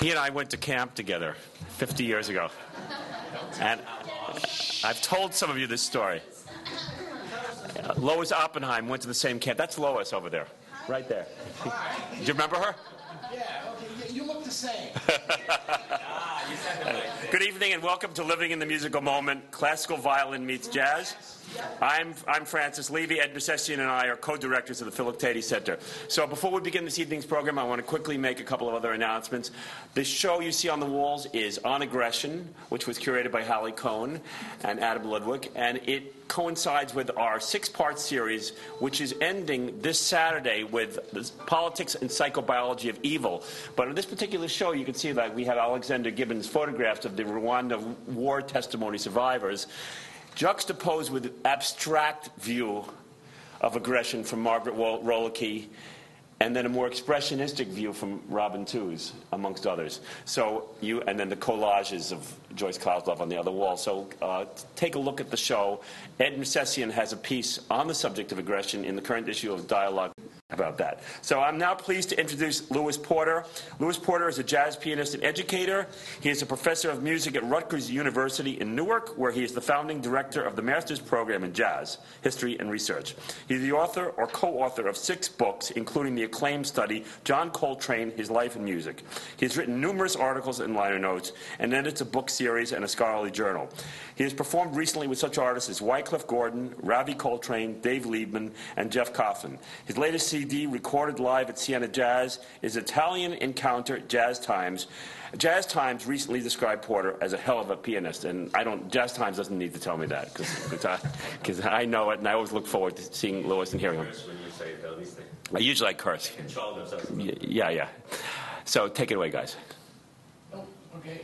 He and I went to camp together 50 years ago. And I've told some of you this story. Lois Oppenheim went to the same camp. That's Lois over there, right there. Do you remember her? Yeah, okay. You look the same. Good evening and welcome to Living in the Musical Moment, Classical Violin Meets Jazz. I'm Francis Levy. Ed Necessian and I are co-directors of the Philoctetes Center. So before we begin this evening's program, I want to quickly make a couple of other announcements. The show you see on the walls is On Aggression, which was curated by Hallie Cohn and Adam Ludwig, and it coincides with our 6-part series, which is ending this Saturday with the Politics and Psychobiology of Evil. But on this particular show, you can see that we have Alexander Gibbons' photographs of the Rwanda war testimony survivors, juxtaposed with abstract view of aggression from Margaret Roloke, and then a more expressionistic view from Robin Tooze, amongst others. And then the collages of Joyce Klauslove on the other wall. So take a look at the show. Ed Necessian has a piece on the subject of aggression in the current issue of Dialogue about that. So I'm now pleased to introduce Louis Porter. Louis Porter is a jazz pianist and educator. He is a professor of music at Rutgers University in Newark, where he is the founding director of the master's program in jazz, history, and research. He's the author or co-author of 6 books, including the acclaimed study, John Coltrane, His Life and Music. He has written numerous articles and liner notes, and edits a book series and a scholarly journal. He has performed recently with such artists as Wycliffe Gordon, Ravi Coltrane, Dave Liebman, and Jeff Coffin. His latest CD, recorded live at Siena Jazz, is Italian Encounter Jazz Times. Jazz Times recently described Porter as a hell of a pianist, and Jazz Times doesn't need to tell me that, because I know it, and I always look forward to seeing Louis and hearing him. When you say these things. I usually curse. Control themselves. Yeah. So take it away, guys. Oh, okay.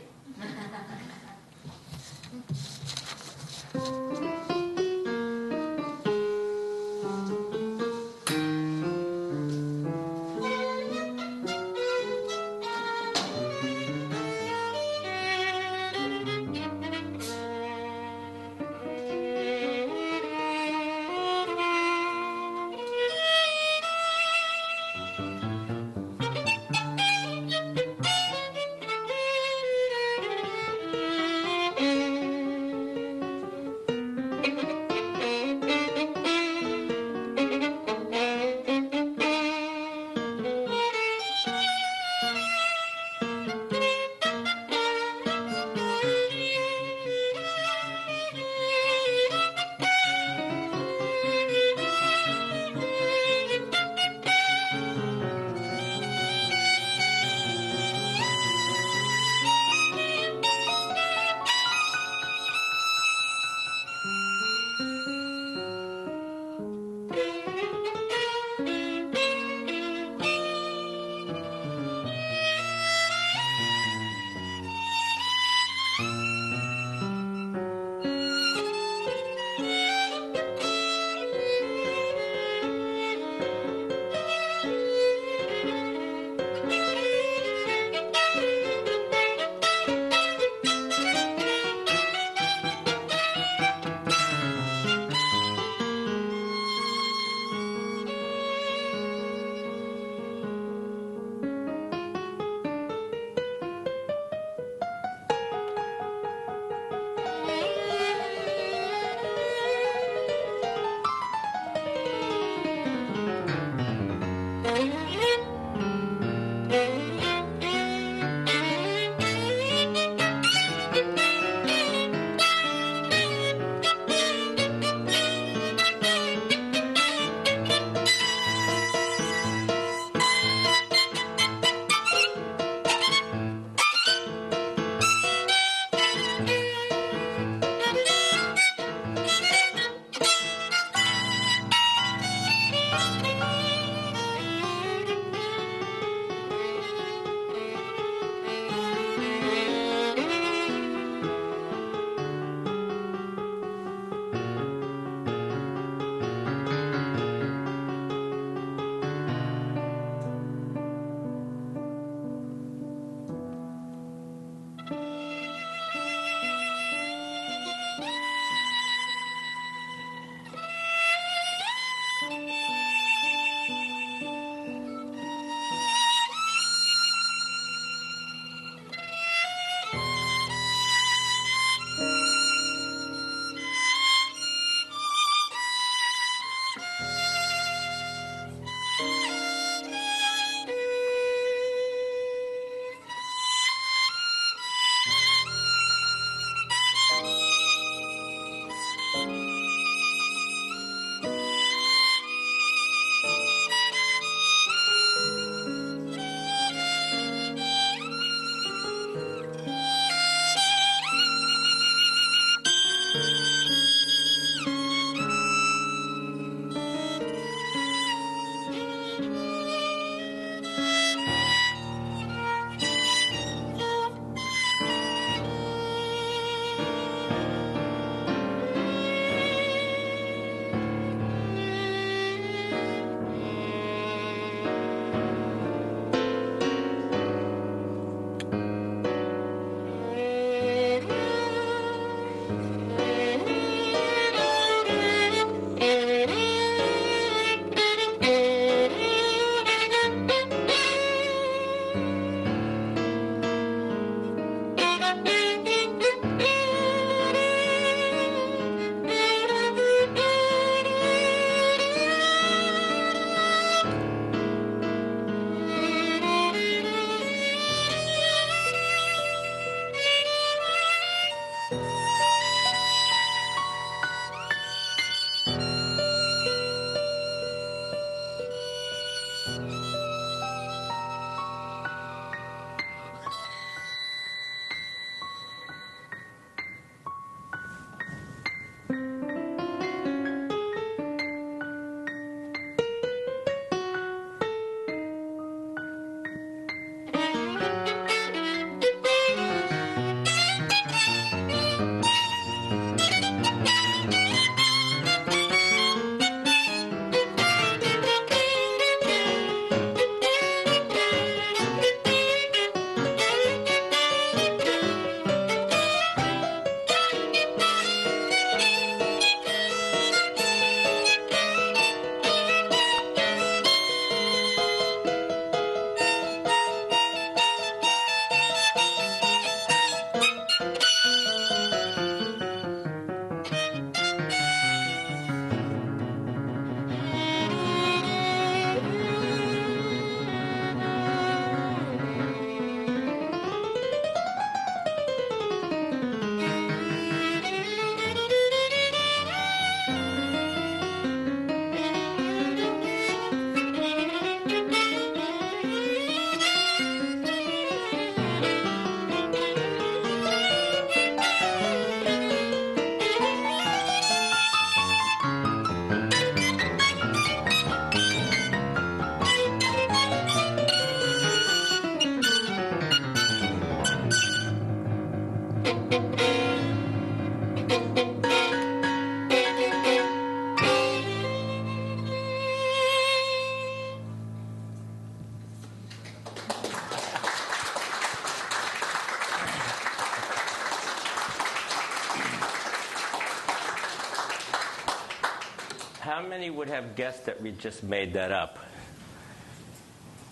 have guessed that we just made that up.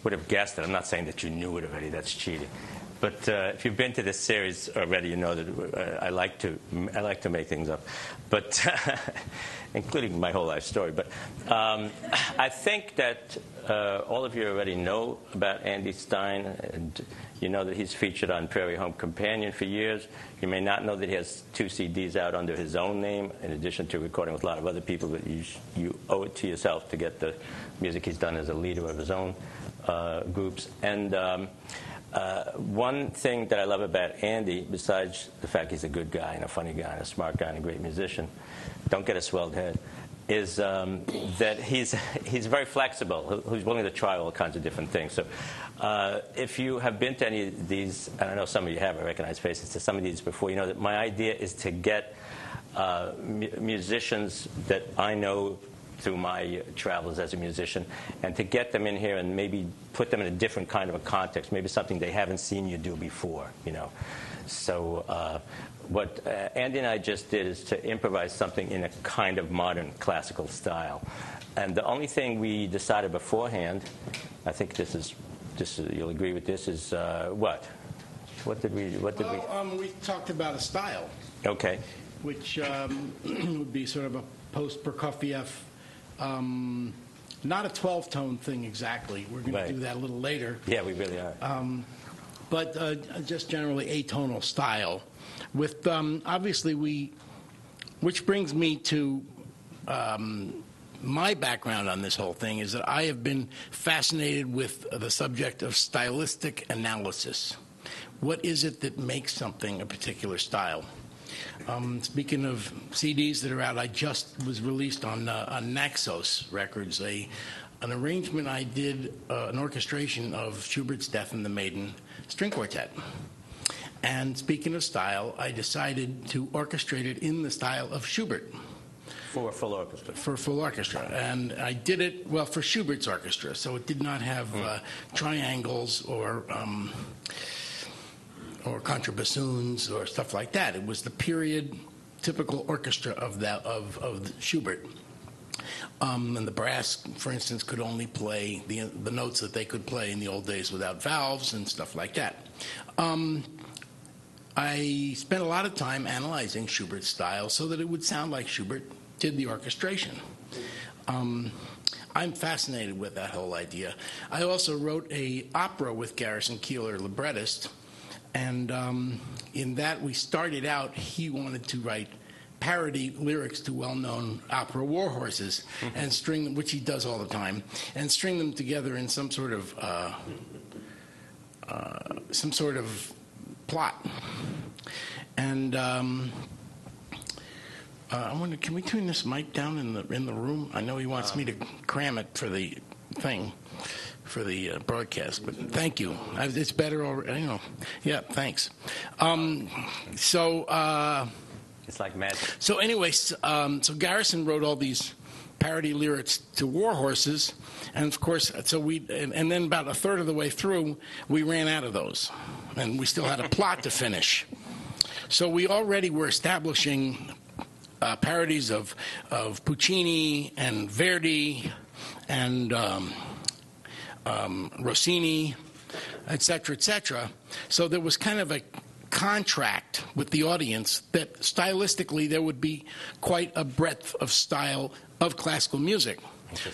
Would have guessed it. I'm not saying that you knew it already. That's cheating. But if you've been to this series already, you know that I like to make things up, but including my whole life story. But I think that all of you already know about Andy Stein, and you know that he's featured on Prairie Home Companion for years. You may not know that he has 2 CDs out under his own name, in addition to recording with a lot of other people. But you owe it to yourself to get the music he's done as a leader of his own groups. And one thing that I love about Andy, besides the fact he's a good guy and a funny guy and a smart guy and a great musician, don't get a swelled head, is that he's very flexible. He's willing to try all kinds of different things. So if you have been to any of these, and I know some of you have, I recognize faces to some of these before, you know that my idea is to get musicians that I know through my travels as a musician, and to get them in here and maybe put them in a different kind of a context, maybe something they haven't seen you do before, you know. So what Andy and I just did is to improvise something in a kind of modern classical style. And the only thing we decided beforehand, I think this is you'll agree with this, is what? What did we? We talked about a style. Okay. Which would be sort of a post-Prokofiev, not a 12-tone thing exactly. We're going to do that a little later. Yeah, we really are. But just generally atonal style. With obviously which brings me to my background on this whole thing is that I have been fascinated with the subject of stylistic analysis. What is it that makes something a particular style? Speaking of CDs that are out, I just was released on Naxos Records, an arrangement I did, an orchestration of Schubert's Death and the Maiden String Quartet. And speaking of style, I decided to orchestrate it in the style of Schubert. For full orchestra. For full orchestra. And I did it, well, for Schubert's orchestra, so it did not have triangles or contrabassoons or stuff like that. It was the period typical orchestra of Schubert. And the brass, for instance, could only play the notes that they could play in the old days without valves and stuff like that. I spent a lot of time analyzing Schubert's style so that it would sound like Schubert did the orchestration. I'm fascinated with that whole idea. I also wrote an opera with Garrison Keillor, librettist, and in that we started out, he wanted to write parody lyrics to well-known opera war horses and string them, which he does all the time, and string them together in some sort of plot. And I wonder, can we turn this mic down in the room? I know he wants me to cram it for the thing, for the broadcast, but thank you. It's better already. You know. Yeah, thanks. It's like magic. So anyway, so Garrison wrote all these parody lyrics to war horses, and of course, and then about a third of the way through, we ran out of those, and we still had a plot to finish. So we already were establishing parodies of Puccini and Verdi and Rossini, etc., etc. So there was kind of a contract with the audience that stylistically there would be quite a breadth of style of classical music,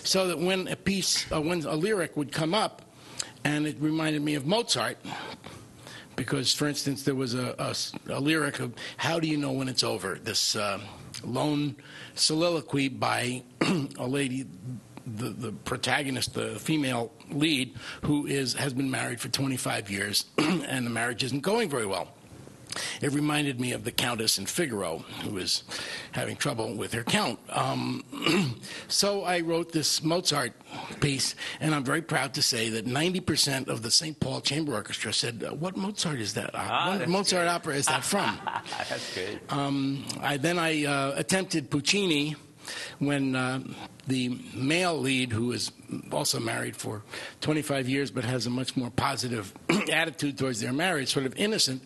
so that when when a lyric would come up, and it reminded me of Mozart, because, for instance, there was a lyric of "How do you know when it's over?" This lone soliloquy by a lady, the protagonist, the female lead, who has been married for 25 years, and the marriage isn't going very well. It reminded me of the Countess in Figaro, who is having trouble with her count. So I wrote this Mozart piece, and I'm very proud to say that 90% of the St. Paul Chamber Orchestra said, "What Mozart is that? What Mozart good. Opera is that from?" That's good. I attempted Puccini when the male lead, who is also married for 25 years but has a much more positive attitude towards their marriage, sort of innocent,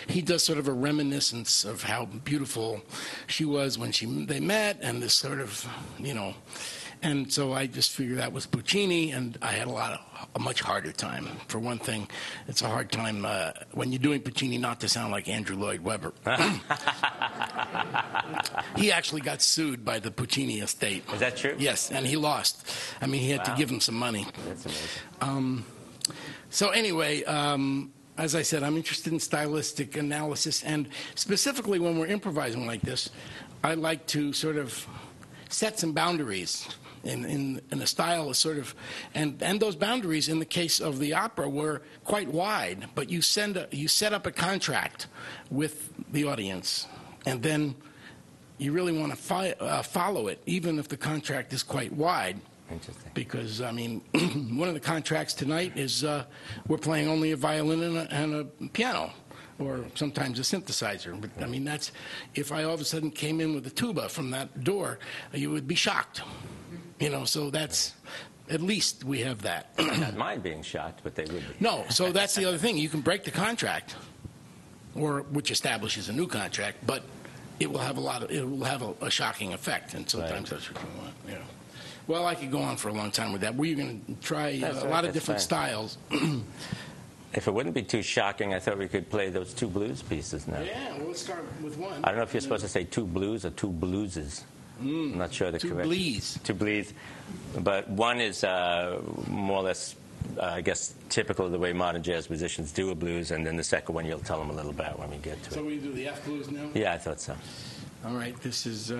he does sort of a reminiscence of how beautiful she was when they met, and this sort of, And so I just figured that was Puccini, and I had a much harder time. For one thing, it's a hard time when you're doing Puccini not to sound like Andrew Lloyd Webber. He actually got sued by the Puccini estate. Is that true? Yes, and he lost. I mean, he had to give him some money. That's amazing. So anyway, as I said, I'm interested in stylistic analysis, and specifically when we're improvising like this, I like to sort of set some boundaries in a style is sort of, and those boundaries in the case of the opera were quite wide, but you set up a contract with the audience, and then you really want to follow it, even if the contract is quite wide. Interesting. Because, I mean, one of the contracts tonight is we're playing only a violin and a piano, or sometimes a synthesizer. But, I mean, that's, if I all of a sudden came in with a tuba from that door, you would be shocked. You know, so that's, at least we have that. I not mind being shocked, but they would be. No, so that's the other thing. You can break the contract, or which establishes a new contract, but it will have a shocking effect, and sometimes that's what you want. Yeah. Well, I could go on for a long time with that. We're going to try a lot of different styles. If it wouldn't be too shocking, I thought we could play those two blues pieces now. Yeah, well, let's start with one. I don't know if you're supposed to say two blues or two blueses. I'm not sure the correct. Two bleeds. But one is more or less, I guess, typical of the way modern jazz musicians do a blues, and then the second one you'll tell them a little about when we get to it. So we do the F blues now? Yeah, I thought so. All right, this is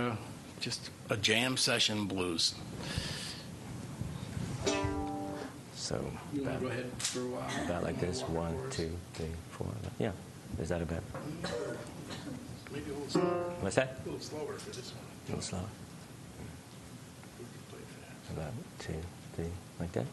just a jam session blues. So You want to go ahead for a while? about like this. 1, 2, 3, 4. Yeah. Is that about? Maybe a little slower. What's that? A little slower for this one. A little slower. We can play fast. About 2, 3, like that.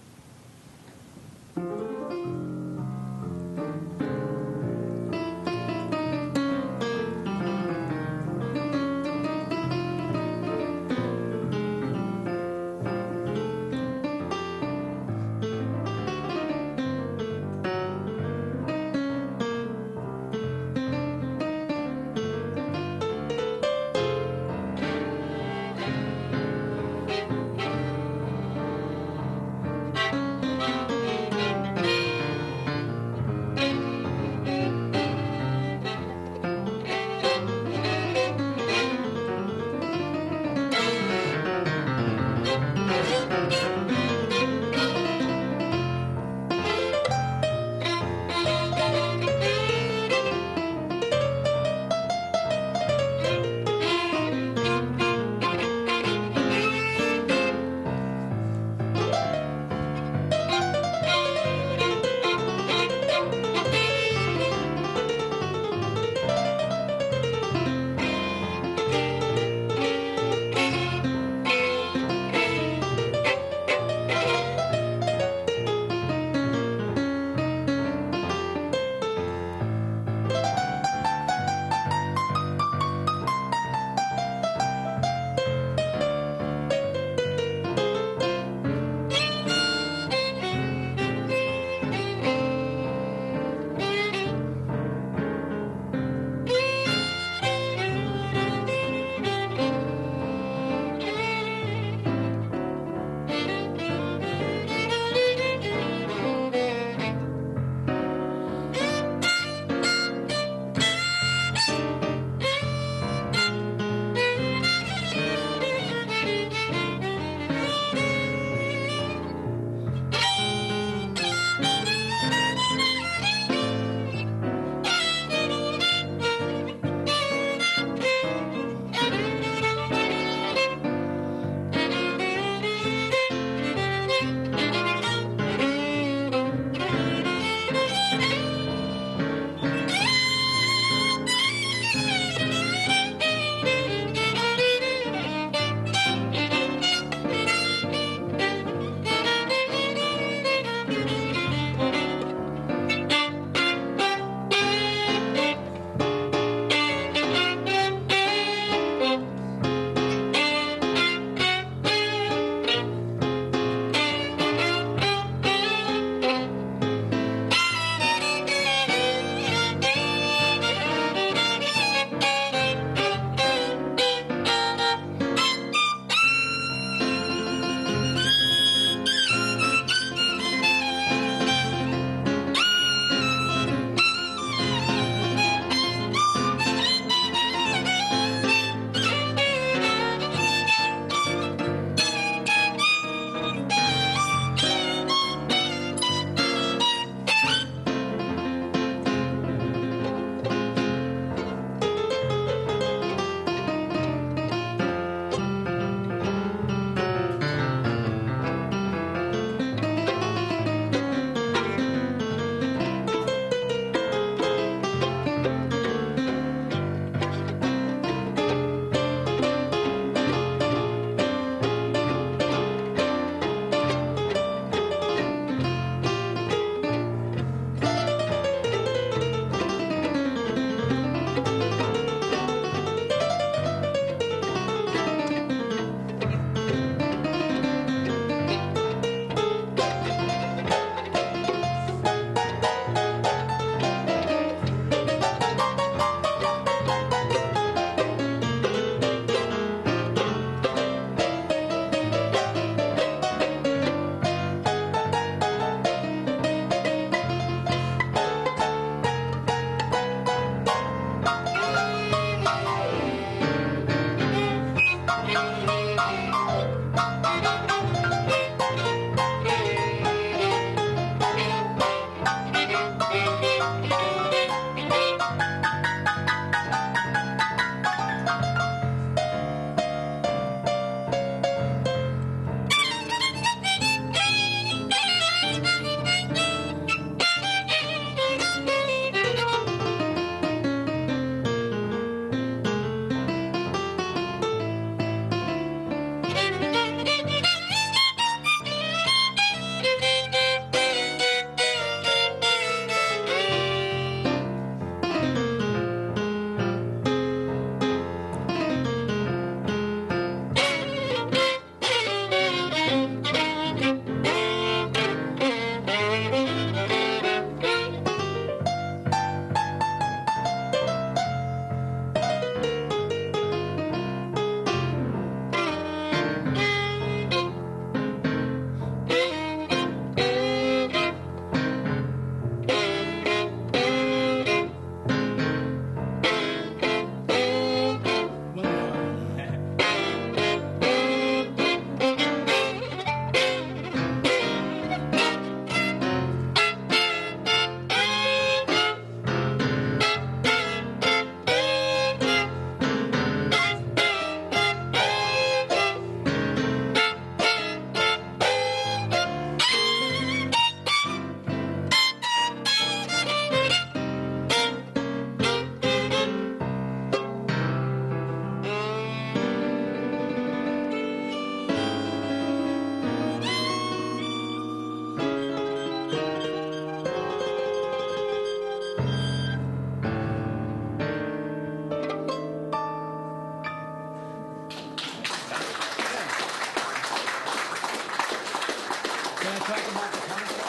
talk about the contract?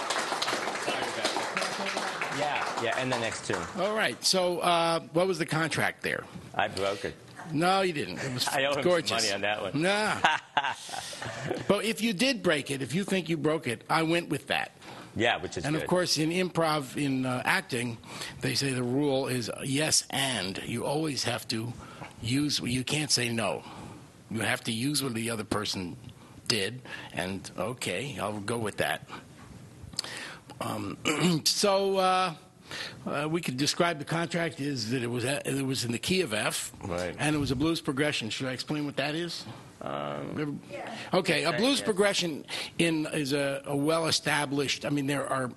Yeah, and the next tune. All right. So, what was the contract there? I broke it. No, you didn't. It was I owe him gorgeous. some money on that one. Nah. But if you did break it, if you think you broke it, I went with that. Yeah, which is And good. of course, in improv, in acting, they say the rule is yes and. You always have to use, you can't say no. You have to use what the other person did, and okay, I'll go with that. So we could describe the contract is that it was in the key of F, right, and it was a blues progression. Should I explain what that is? Okay, a blues progression is a well-established. I mean, there are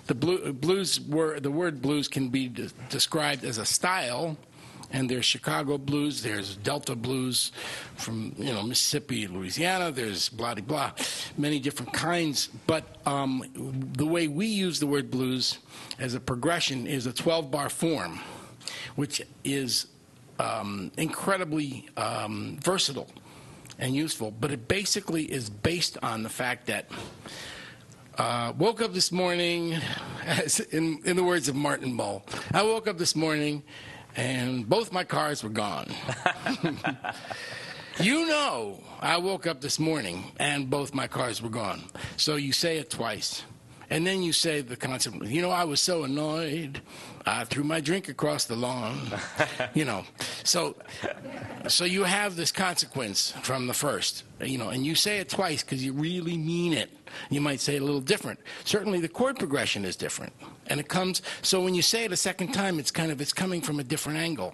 the word blues can be described as a style, and there's Chicago blues, there's Delta blues from Mississippi, Louisiana. There's blah de blah, many different kinds. But the way we use the word blues as a progression is a 12-bar form, which is incredibly versatile and useful, but it basically is based on the fact that woke up this morning, as in the words of Martin Mull, I woke up this morning and both my cars were gone. I woke up this morning and both my cars were gone. So you say it twice. And then you say the concept, I was so annoyed, I threw my drink across the lawn, So you have this consequence from the first, and you say it twice because you really mean it. You might say it a little different. Certainly the chord progression is different. And it comes, so when you say it a second time, it's coming from a different angle.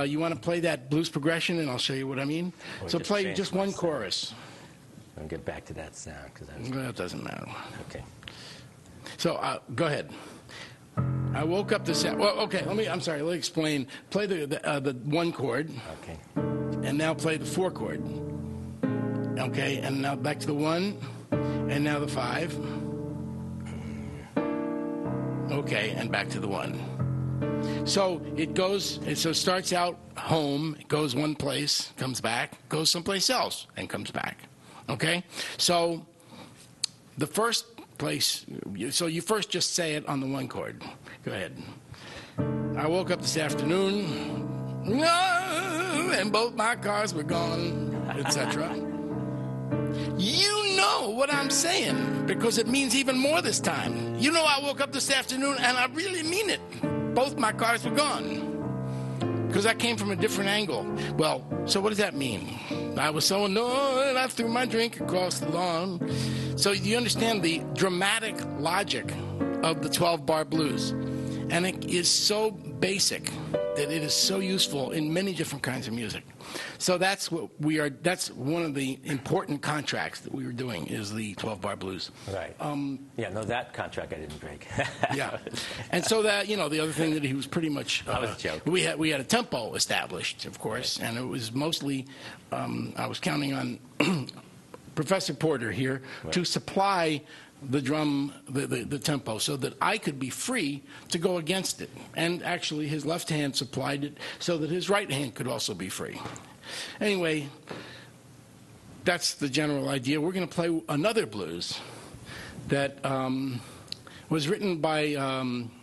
You want to play that blues progression, and I'll show you what I mean? So play just one chorus. I'll get back to that sound. That doesn't matter. Okay. So go ahead. I woke up this. Well, okay. Let me explain. Play the one chord. Okay. And now play the 4 chord. Okay. And now back to the 1. And now the 5. Okay. And back to the 1. So it goes. So it starts out home. It goes one place, comes back, goes someplace else, and comes back. Okay. So the first place, so you first just say it on the 1 chord. Go ahead. I woke up this afternoon, and both my cars were gone, etc. You know what I'm saying, because it means even more this time. I woke up this afternoon, and I really mean it. Both my cars were gone, because I came from a different angle. Well, so what does that mean? I was so annoyed, I threw my drink across the lawn. So you understand the dramatic logic of the 12-bar blues. And it is so basic that it is so useful in many different kinds of music. So that's that's one of the important contracts that we were doing, is the 12-bar blues. Right. That contract I didn't break. Yeah. And so that, the other thing that he was pretty much... that was a joke. We had a tempo established, of course, and it was mostly... I was counting on Professor Porter here to supply the drum, the tempo, so that I could be free to go against it. And actually, his left hand supplied it so that his right hand could also be free. Anyway, that's the general idea. We're going to play another blues that was written by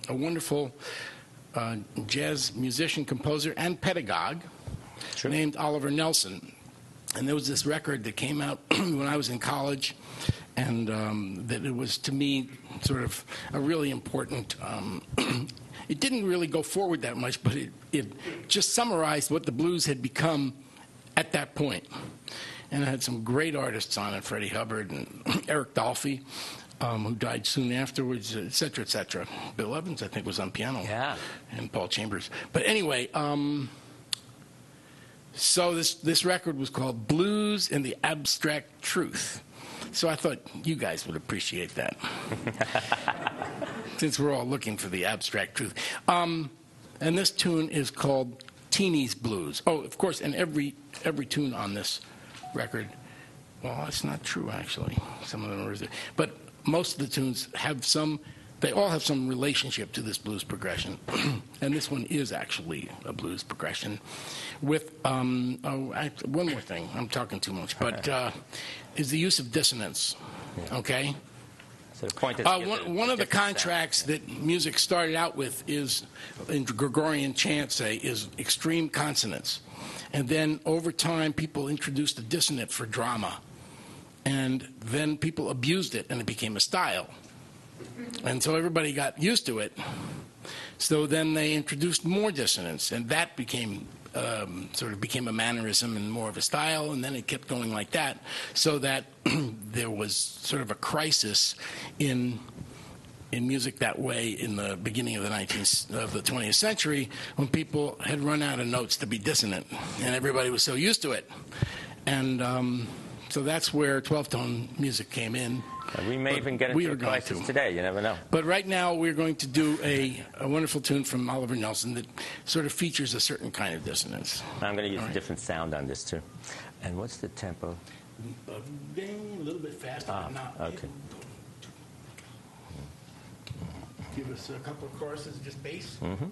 a wonderful jazz musician, composer, and pedagogue named Oliver Nelson. And there was this record that came out when I was in college, and that it was, to me, sort of a really important... it didn't really go forward that much, but it just summarized what the blues had become at that point. And it had some great artists on it, Freddie Hubbard and Eric Dolphy, who died soon afterwards, et cetera, et cetera. Bill Evans, I think, was on piano. Yeah. And Paul Chambers. But anyway... So this record was called Blues and the Abstract Truth. So I thought you guys would appreciate that, since we're all looking for the abstract truth. And this tune is called Teeny's Blues. Oh, of course, and every tune on this record, well, that's not true, actually. Some of them are... But most of the tunes they all have some relationship to this blues progression. And this one is actually a blues progression with, one more thing, I'm talking too much, but is the use of dissonance, okay? So the point is, one of the contracts that music started out with is, in Gregorian chant, say, is extreme consonance. And then over time, people introduced a dissonant for drama. And then people abused it, and it became a style. And so everybody got used to it. So then they introduced more dissonance, and that became became a mannerism and more of a style, and then it kept going like that, so that there was sort of a crisis in music that way in the beginning of the 20th century, when people had run out of notes to be dissonant, and everybody was so used to it. And so that's where 12-tone music came in. We may even get into a crisis today. You never know. But right now we're going to do a wonderful tune from Oliver Nelson that sort of features a certain kind of dissonance. I'm going to use a different sound on this, too. And what's the tempo? A little bit faster. Okay. Give us a couple of choruses, just bass. Mm-hmm.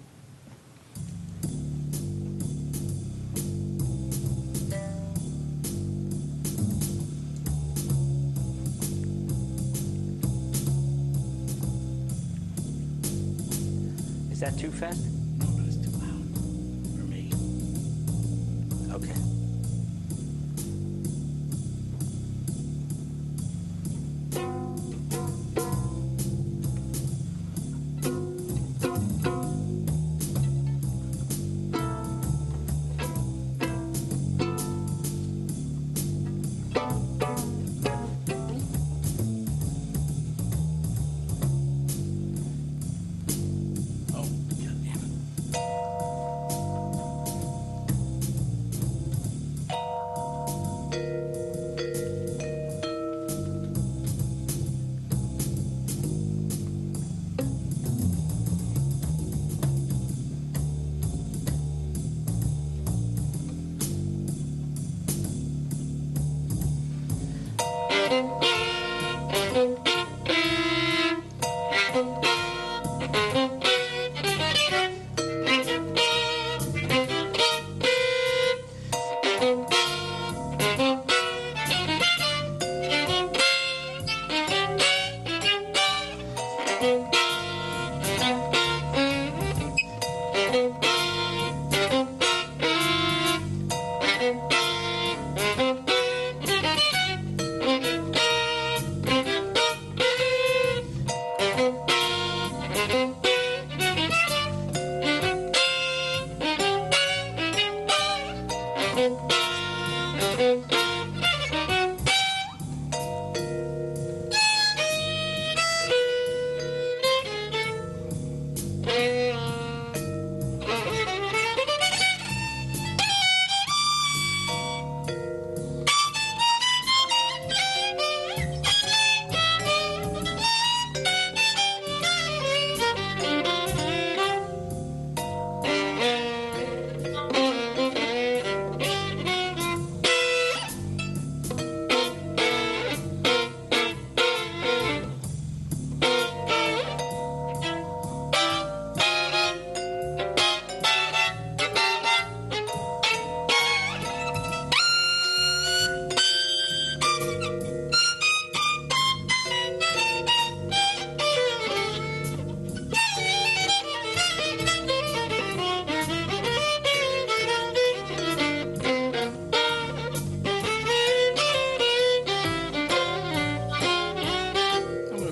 Is that too fast? No, but it's too loud for me. Okay.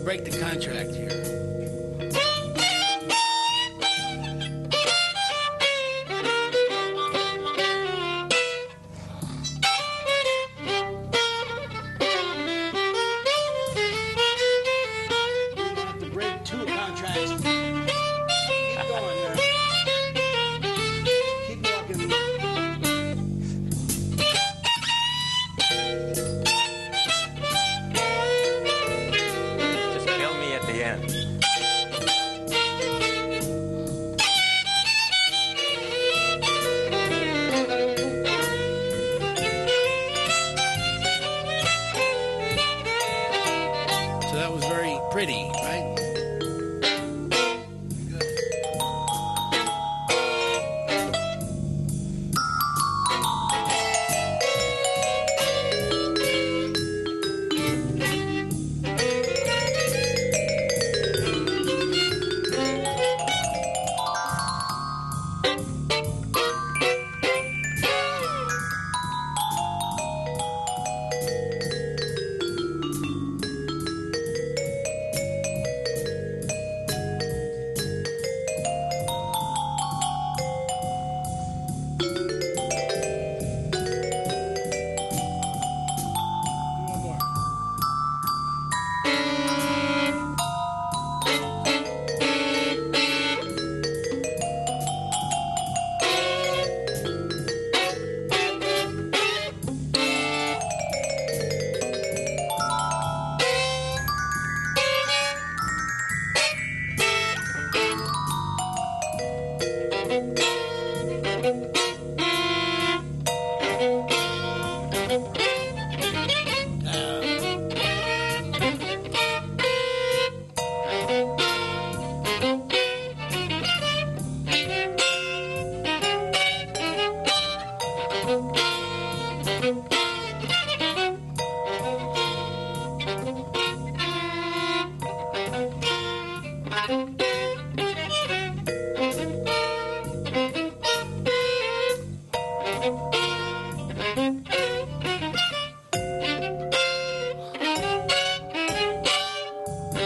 Break the contract here. You have to break two contracts. Keep going there. Keep walking. Pretty, right?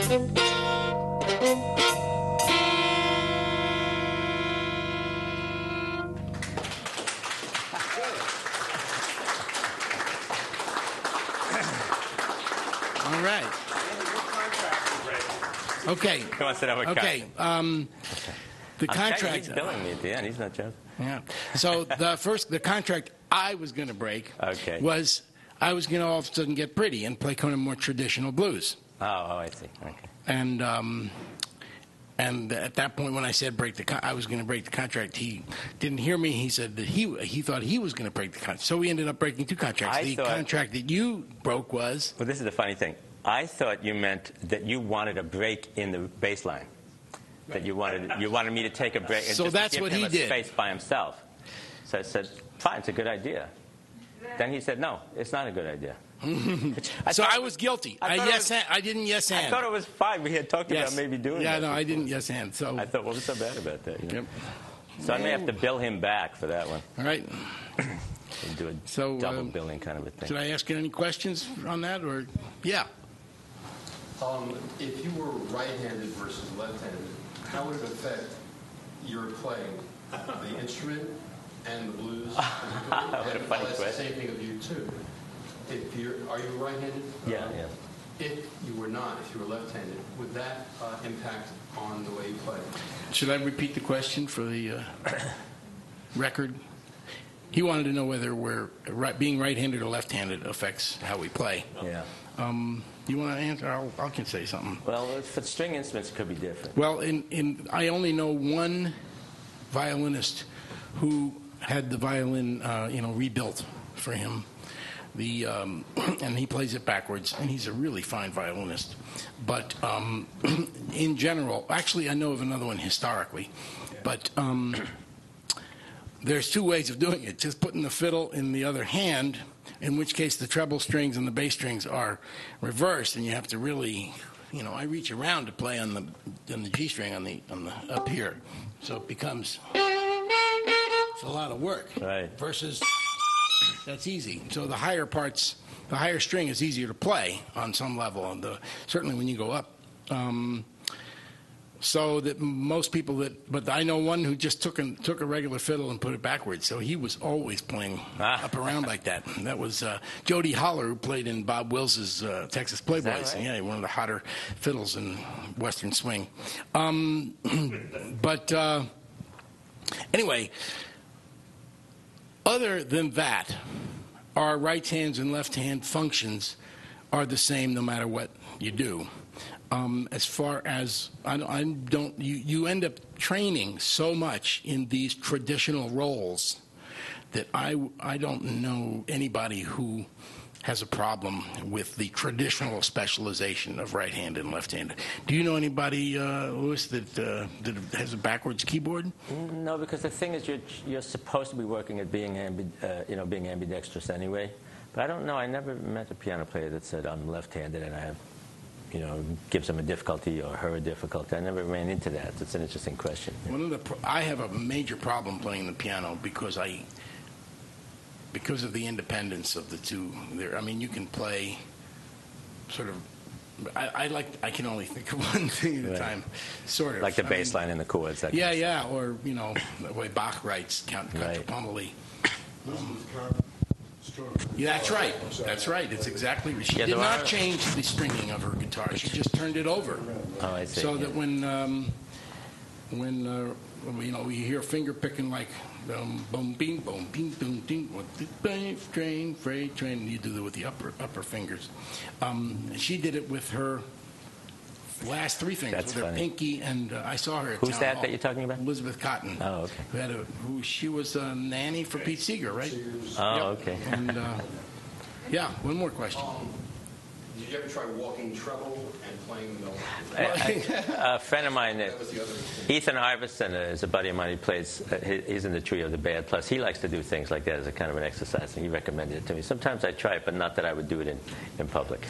All right. Okay. Come on, sit down with Okay. The contract. He's billing me at the end. He's not joking. Yeah. So the contract I was going to break was I was going to all of a sudden get pretty and play kind of more traditional blues. Oh, I see. Okay. And at that point, when I said I was going to break the contract, he didn't hear me. He said that he thought he was going to break the contract. So we ended up breaking two contracts. The contract that you broke was. Well, this is the funny thing. I thought you meant that you wanted a break in the bass line. That you wanted me to take a break. So just that's to give what him he a did. Space by himself. So I said, fine, it's a good idea. Then he said, no, it's not a good idea. So I was guilty. I didn't yes and. I thought it was fine. We had talked about maybe doing that. Yeah, no, I didn't yes and. So I thought, what was so bad about that? You know? Yep. So I may have to bill him back for that one. All right. We'll do a double billing kind of a thing. Should I ask you any questions on that, or yeah? If you were right-handed versus left-handed, how would it affect your playing, the instrument and the blues? What a funny question. The same thing of you too. Are you right-handed? Yeah. If you were not, if you were left-handed, would that impact on the way you play? Should I repeat the question for the record? He wanted to know whether being right-handed or left-handed affects how we play. Yeah. You want to answer? I can say something. Well, for string instruments, it could be different. Well, I only know one violinist who had the violin, rebuilt for him. And he plays it backwards, and he's a really fine violinist. But in general, actually, I know of another one historically, but there's two ways of doing it. Just putting the fiddle in the other hand, in which case the treble strings and the bass strings are reversed, and you have to really, I reach around to play on the G string on the up here, so it becomes it's a lot of work. Right. Versus. That's easy. So the higher string is easier to play on some level, and certainly when you go up. So that most people but I know one who just took a regular fiddle and put it backwards. So he was always playing up around like that. And that was Jody Holler, who played in Bob Wills's Texas Playboys. Right? Yeah, one of the hotter fiddles in Western swing. Anyway. Other than that, our right hands and left hand functions are the same no matter what you do. As far as you end up training so much in these traditional roles that I don't know anybody who has a problem with the traditional specialization of right-handed and left-handed. Do you know anybody, Louis, that has a backwards keyboard? No, because the thing is, you're supposed to be working at being ambidextrous anyway. But I don't know. I never met a piano player that said I'm left-handed and I have, gives them a difficulty or her a difficulty. I never ran into that. It's an interesting question. I have a major problem playing the piano because of the independence of the two. You can play sort of. I can only think of one thing at a time, sort of. Like the bass line and the chords. Yeah, or the way Bach writes, Count Pommeli. Yeah, that's right. That's right. It's exactly. She did not change the stringing of her guitar. She just turned it over. Oh, I see. So that when we hear finger picking like. Boom, bing, boom, bing, boom, ding. Freight train. You do that with the upper fingers. She did it with her last three fingers, That's with her funny. pinky, and I saw her at Who's Town that Hall. that you're talking about? Elizabeth Cotton. Oh, okay. She was a nanny for Pete Seeger, right? Oh, okay. And one more question. Did you ever try walking treble and playing the A friend of mine, That was the other thing. Ethan Iverson, is a buddy of mine. He plays. He's in the trio, the Bad Plus. He likes to do things like that as a kind of an exercise, and he recommended it to me. Sometimes I try it, but not that I would do it in public.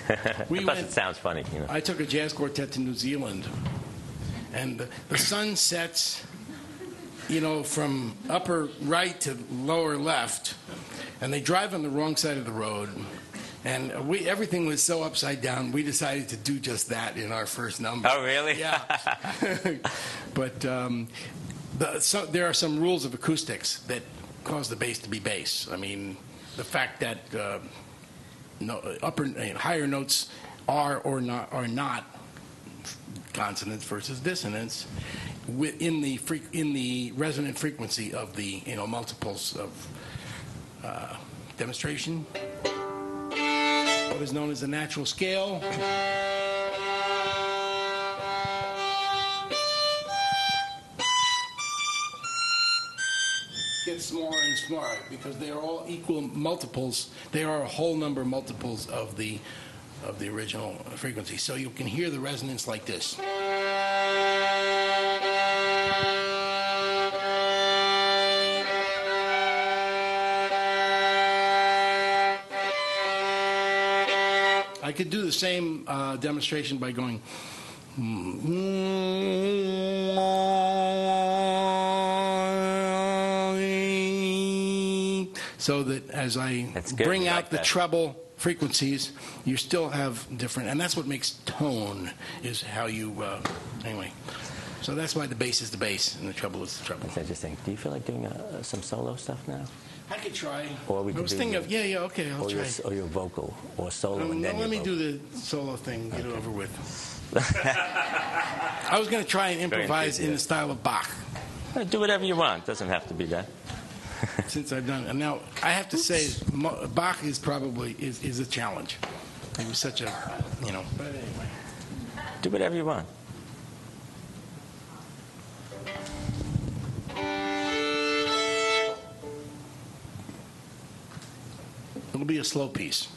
Plus, it sounds funny. I took a jazz quartet to New Zealand, and the sun sets, from upper right to lower left, and they drive on the wrong side of the road. And everything was so upside down, we decided to do just that in our first number. Oh, really? Yeah. But there are some rules of acoustics that cause the bass to be bass. I mean, the fact that higher notes are not consonants versus dissonants in the resonant frequency of the multiples of demonstration. What is known as the natural scale. Gets smaller and smaller because they are all equal multiples. They are a whole number of multiples of the original frequency. So you can hear the resonance like this. I could do the same demonstration by going. So that as I bring out the treble frequencies, you still have different, and that's what makes tone, is how you, anyway. So that's why the bass is the bass and the treble is the treble. That's interesting. Do you feel like doing some solo stuff now? I could try. Or we could I was thinking of, okay, I'll try. Or your vocal, or solo, and then let me vocal. do the solo thing, get it over with. I was going to try and improvise in the style of Bach. Do whatever you want. Doesn't have to be that. Since I've done it. And now, I have to say, Bach is probably is a challenge. He was such a, but anyway. Do whatever you want. It'll be a slow piece.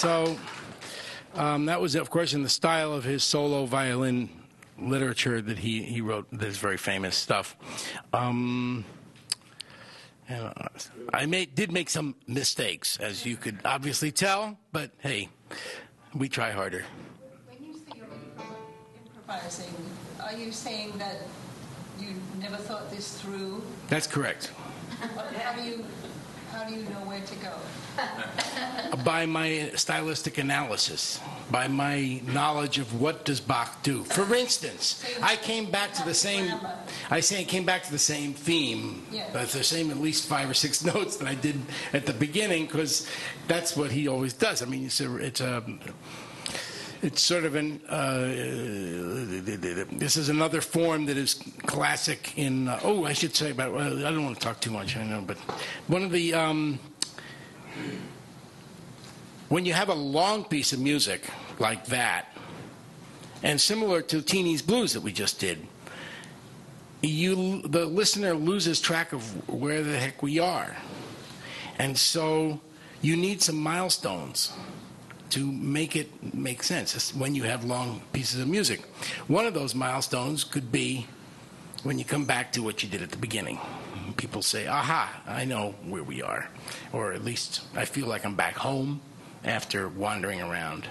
So that was, of course, in the style of his solo violin literature that he wrote. This very famous stuff. And I did make some mistakes, as you could obviously tell, but hey, we try harder. When you say you're improvising, are you saying that you never thought this through? That's correct. How do you know where to go? By my stylistic analysis, by my knowledge of what does Bach do. For instance, I came back to the same theme, the same at least 5 or 6 notes that I did at the beginning, because that's what he always does. I mean, it's sort of this is another form that is classic in, I should say about, I don't want to talk too much, I know, but one of the, when you have a long piece of music like that, and similar to Teeny's Blues that we just did, the listener loses track of where the heck we are. And so you need some milestones to make it make sense when you have long pieces of music. One of those milestones could be when you come back to what you did at the beginning. People say, aha, I know where we are. Or at least I feel like I'm back home after wandering around.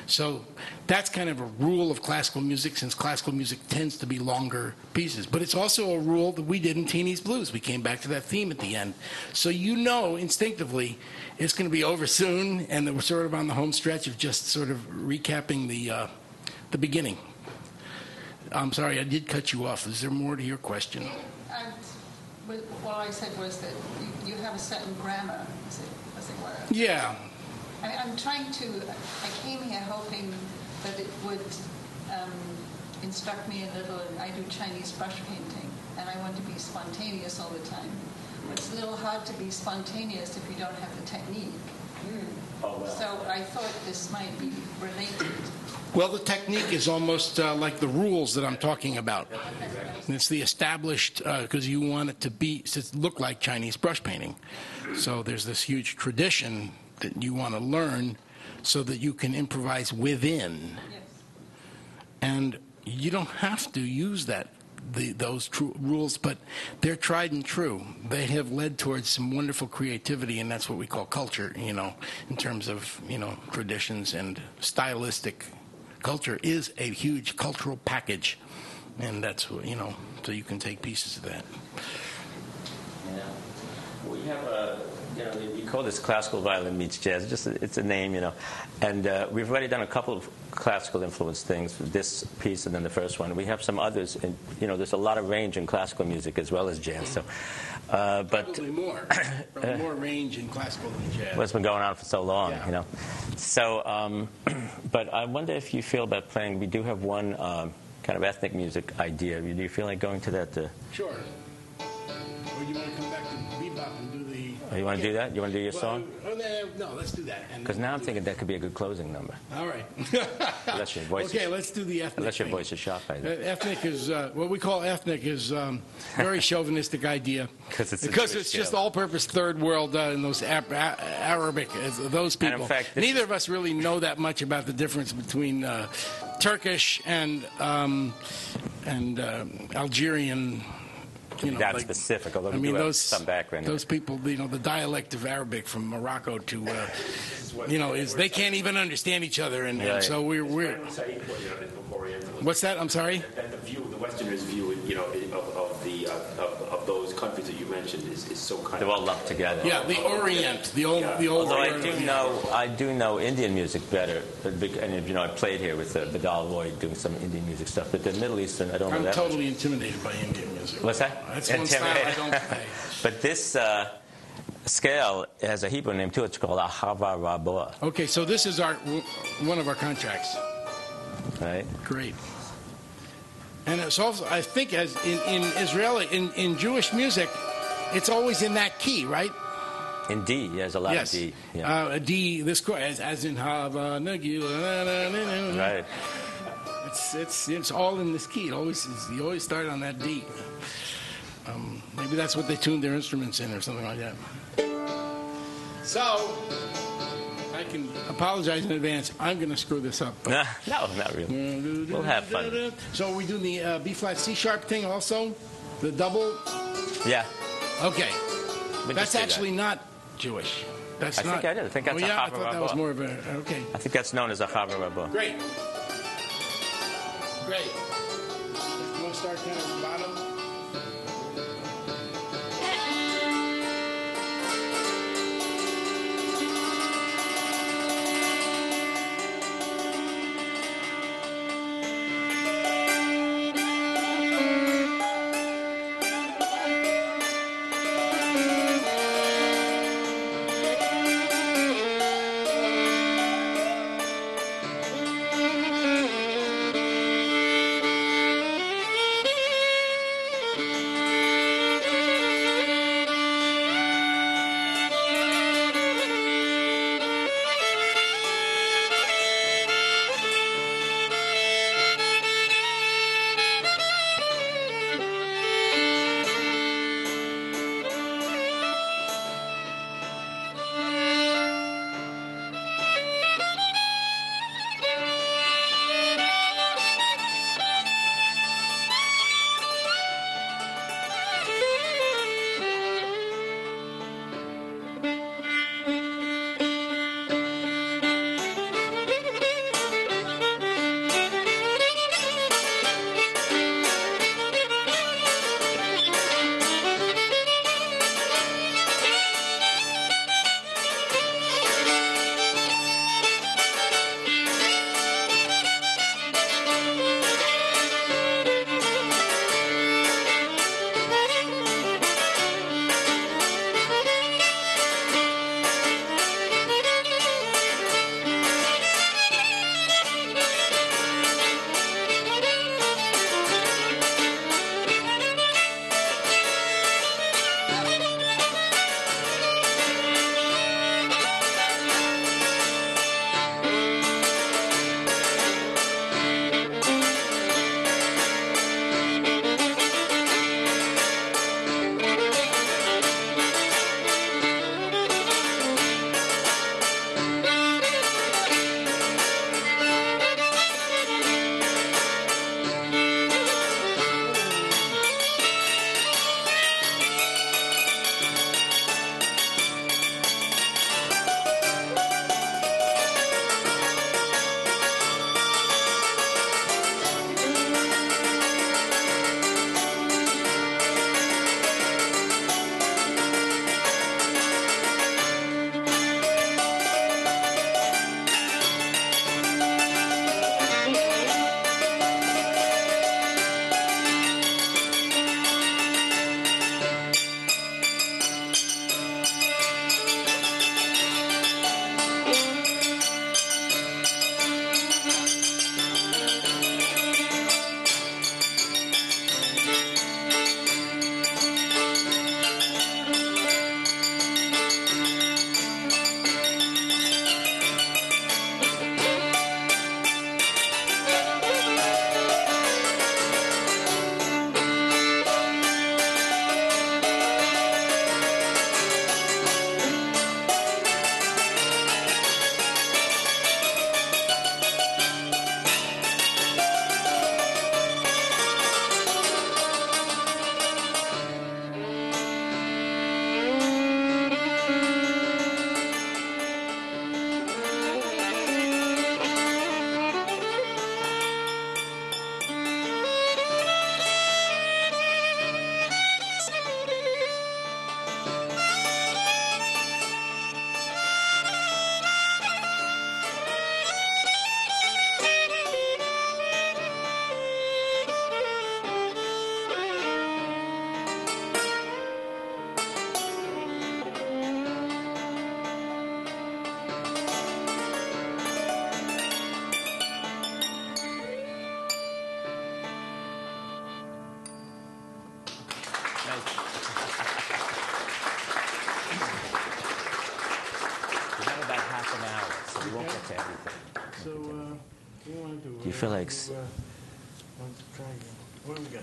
So that's kind of a rule of classical music, since classical music tends to be longer pieces. But it's also a rule that we did in Teeny's Blues. We came back to that theme at the end. So you know instinctively it's going to be over soon, and that we're sort of on the home stretch of just sort of recapping the beginning. I'm sorry, I did cut you off. Is there more to your question? What I said was that you have a certain grammar, as it were. Yeah. I came here hoping that it would instruct me a little. I do Chinese brush painting, and I want to be spontaneous all the time. But it's a little hard to be spontaneous if you don't have the technique. Oh, well. So I thought this might be related. Well, the technique is almost like the rules that I'm talking about. It's the established, because you want it to look like Chinese brush painting. So there's this huge tradition that you want to learn so that you can improvise within. Yes. And you don't have to use those rules, but they're tried and true. They have led towards some wonderful creativity, and that's what we call culture, in terms of, traditions. And stylistic culture is a huge cultural package, and that's, so you can take pieces of that. Yeah. We have we call this classical violin meets jazz. It's a name, And we've already done a couple of classical influenced things, this piece and then the first one. We have some others, and there's a lot of range in classical music as well as jazz. So, but probably more, more range in classical than jazz. Well, it's been going on for so long, Yeah. So, but I wonder if you feel about playing. We do have one kind of ethnic music idea. Do you feel like going to that? Sure. Or you want to come back to bebop and do the... Oh, you want to do that? You want to do your song? No, let's do that. Because now I'm thinking that could be a good closing number. All right. Unless your voice let's do the ethnic. Unless your thing. voice is shot by that. Ethnic is, what we call ethnic is very chauvinistic idea. Because it's just all-purpose third world and those Arabic, those people. And in fact, Neither of us really know that much about the difference between Turkish and Algerian. That specific, although we do have some background. Those people, the dialect of Arabic from Morocco to, they can't even understand each other, and so we're. What's that? I'm sorry. That the Westerners' view, of those countries that you mentioned is so kind of. They're all lumped together. Yeah, the Orient, the old. Although I do know Indian music better, and I played here with Vidal Lloyd doing some Indian music stuff. But the Middle Eastern, I don't know I'm that. I'm totally intimidated by Indian music. What's that? That's one style I don't play. But this scale has a Hebrew name too. It's called Ahava Raboah. Okay, so this is one of our contracts. Right. Great. And it's also, I think, as in Israeli, in Jewish music, it's always in that key, right? In D, there's a lot of D. Yeah. D, this chord, as in Hava Nagila. Right. It's all in this key. You always start on that D. Maybe that's what they tuned their instruments in, or something like that. So, I can apologize in advance. I'm going to screw this up. No, not really. We'll have fun. So are we doing the B flat C sharp thing also? The double? Yeah. Okay. We That's just do actually not Jewish. That's I not. think I did. I think that's a yeah, I Chava thought that was Rabba. more of a. Okay. I think that's known as a Chava Rabba. Great. Great. You want to start kind of from the bottom?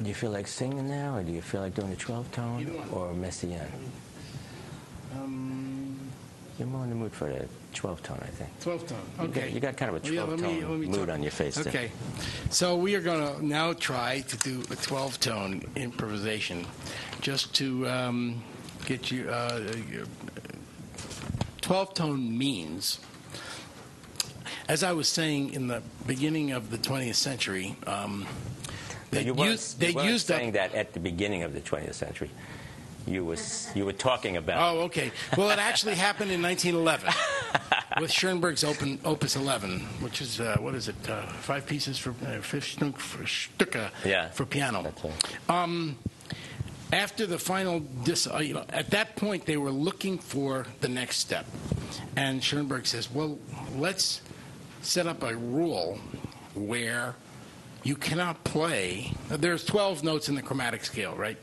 Do you feel like singing now, or do you feel like doing a 12 tone or Messiaen? You're more in the mood for a 12-tone, I think. 12-tone. Okay. You got kind of a 12-tone mood on your face there. Okay. So we are going to now try to do a 12-tone improvisation, just to get you. 12-tone means, as I was saying in the beginning of the 20th century, you weren't saying that at the beginning of the 20th century. You were talking about. Oh, okay. Well, it actually happened in 1911 with Schoenberg's Opus 11, which is what is it? 5 pieces for fifth Stücke for piano. That's right. After the final, at that point they were looking for the next step, and Schoenberg says, "Well, let's set up a rule where you cannot play." There's 12 notes in the chromatic scale, right?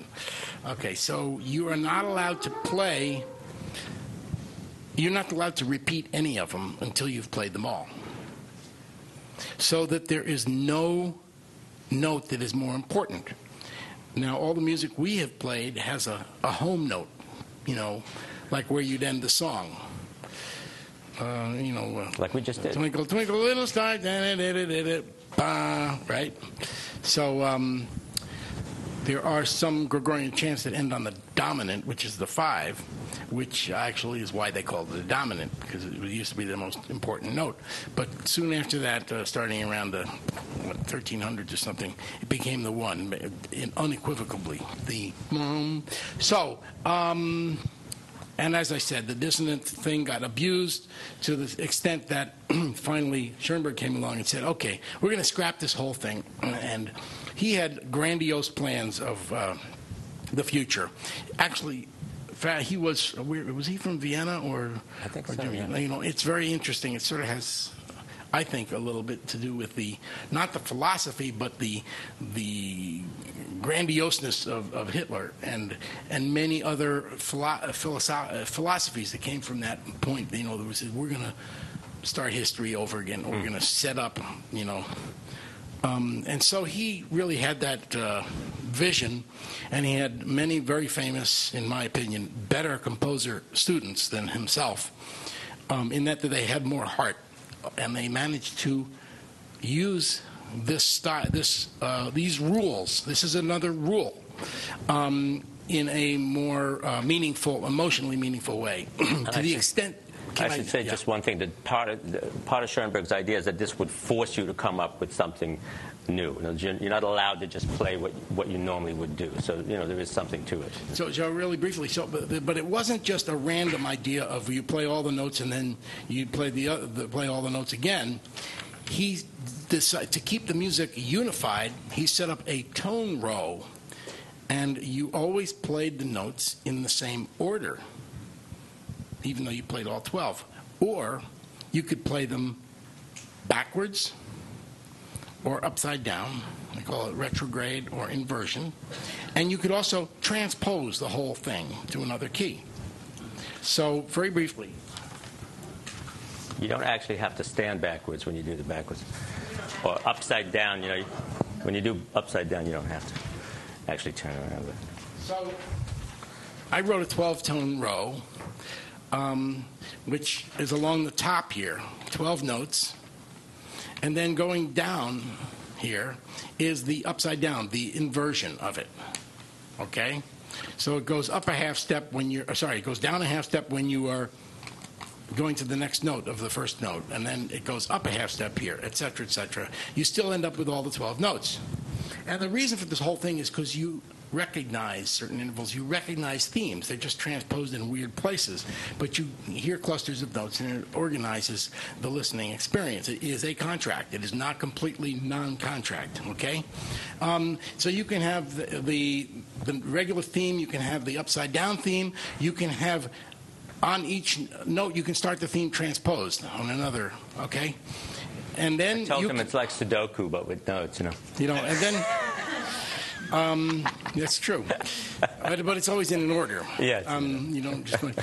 Okay, so you are not allowed to play. You're not allowed to repeat any of them until you've played them all. So that there is no note that is more important. Now, all the music we have played has a home note, like where you'd end the song. Like we just did. Twinkle, twinkle, little star, right? So there are some Gregorian chants that end on the dominant, which is the 5, which actually is why they called it a dominant, because it used to be the most important note. But soon after that, starting around the 1300s or something, it became the 1, unequivocally. And as I said, the dissonant thing got abused to the extent that finally Schoenberg came along and said, "Okay, we're going to scrap this whole thing." And he had grandiose plans of the future. Actually, he was he from Vienna or? I think so. Yeah. It's very interesting. It sort of has, I think, a little bit to do with not the philosophy, but the grandioseness of Hitler and many other philosophies that came from that point. There was, we're going to start history over again. We're going to set up, and so he really had that vision, and he had many very famous, in my opinion, better composer students than himself, in that they had more heart. And they managed to use this style, these rules. This is another rule in a more emotionally meaningful way. To the extent. I should say just one thing. That part of Schoenberg's idea is that this would force you to come up with something new. You're not allowed to just play what you normally would do. So there is something to it. So really briefly, but it wasn't just a random idea of you play all the notes and then you play play all the notes again. He decided to keep the music unified. He set up a tone row, and you always played the notes in the same order, even though you played all 12. Or you could play them backwards or upside down. We call it retrograde or inversion. And you could also transpose the whole thing to another key. So, very briefly. You don't actually have to stand backwards when you do the backwards. Or upside down, when you do upside down, you don't have to actually turn around. So, I wrote a 12-tone row, which is along the top here, 12 notes. And then going down here is the upside down, the inversion of it. Okay? So it goes up a half step it goes down a half step when you are going to the next note of the first note, and then it goes up a half step here, et cetera, et cetera. You still end up with all the 12 notes. And the reason for this whole thing is because you recognize certain intervals, you recognize themes. They're just transposed in weird places. But you hear clusters of notes, and it organizes the listening experience. It is a contract. It is not completely non-contract, okay? So you can have the regular theme. You can have the upside-down theme. You can have, on each note, you can start the theme transposed on another, okay? And then I told them it's like Sudoku, but with notes, and then... that's true, but it's always in an order. Yes. Just going.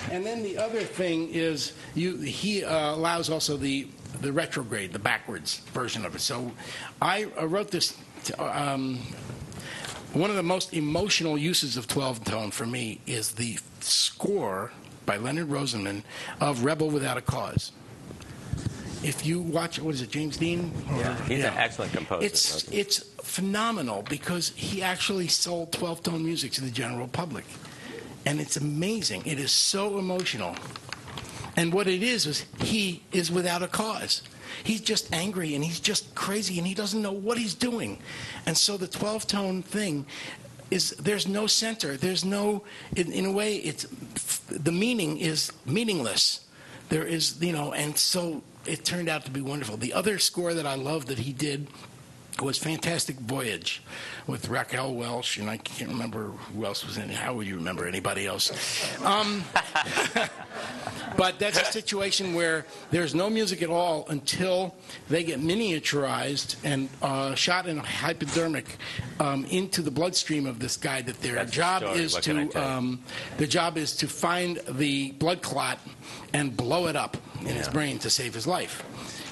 And then the other thing is he allows also the retrograde, the backwards version of it. So I wrote this. One of the most emotional uses of 12-tone for me is the score by Leonard Rosenman of Rebel Without a Cause. If you watch, what is it, James Dean? He's an excellent composer. It's phenomenal because he actually sold 12-tone music to the general public. And it's amazing. It is so emotional. And what it is he is without a cause. He's just angry and he's just crazy and he doesn't know what he's doing. And so the 12-tone thing is, there's no center. There's no, in a way, the meaning is meaningless. There is, and so it turned out to be wonderful. The other score that I loved that he did was Fantastic Voyage with Raquel Welch, and I can't remember who else was in it. How would you remember anybody else? But that's a situation where there's no music at all until they get miniaturized and shot in a hypodermic into the bloodstream of this guy. That their job is to find the blood clot and blow it up in his brain to save his life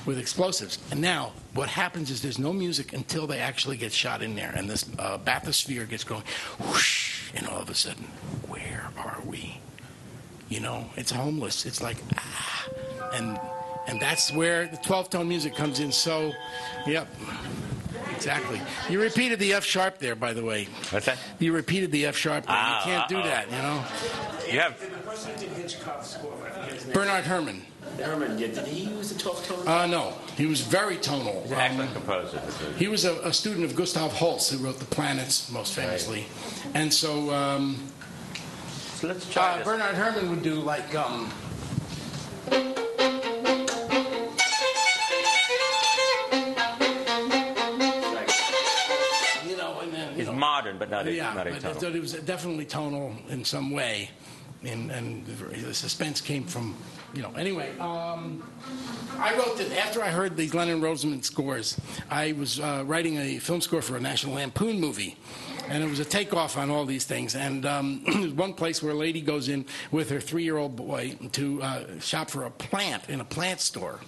with explosives. And now what happens is there's no music until they actually get shot in there, and this bathysphere gets going, whoosh, and all of a sudden, where are we? It's homeless. It's like, and that's where the 12-tone music comes in. So, yep, exactly. You repeated the F sharp there, by the way. What's that? You repeated the F sharp there. You can't do that, You have The person who did Hitchcock's score, I forget his name. Bernard Herrmann. Herman, did he use the 12-tone? No, he was very tonal. He's an excellent composer. He was a student of Gustav Holst, who wrote The Planets, most famously. And so So let's try this. Bernard Herrmann would do like... He's modern, but not but atonal. it was definitely tonal in some way. And the suspense came from, Anyway, I wrote that after I heard these Leonard Rosenman scores, I was writing a film score for a National Lampoon movie. And it was a takeoff on all these things. And there's one place where a lady goes in with her 3-year-old boy to shop for a plant in a plant store.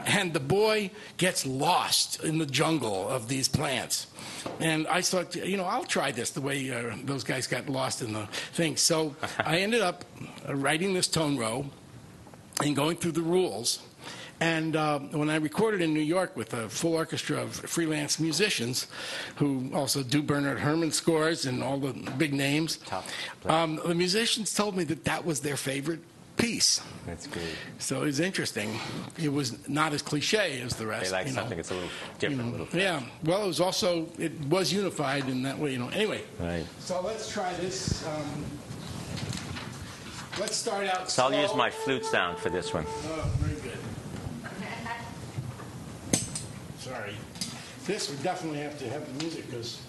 And the boy gets lost in the jungle of these plants. And I thought, I'll try this the way those guys got lost in the thing. So I ended up writing this tone row and going through the rules. And when I recorded in New York with a full orchestra of freelance musicians who also do Bernard Herrmann scores and all the big names, the musicians told me that was their favorite piece. That's good. So it was interesting. It was not as cliche as the rest. They like something that's a little different. A little yeah. Well, it was unified in that way. Anyway. Right. So let's try this. Let's start out. So I'll use my flute sound for this one. Oh, very good. Sorry. This would definitely have to have the music because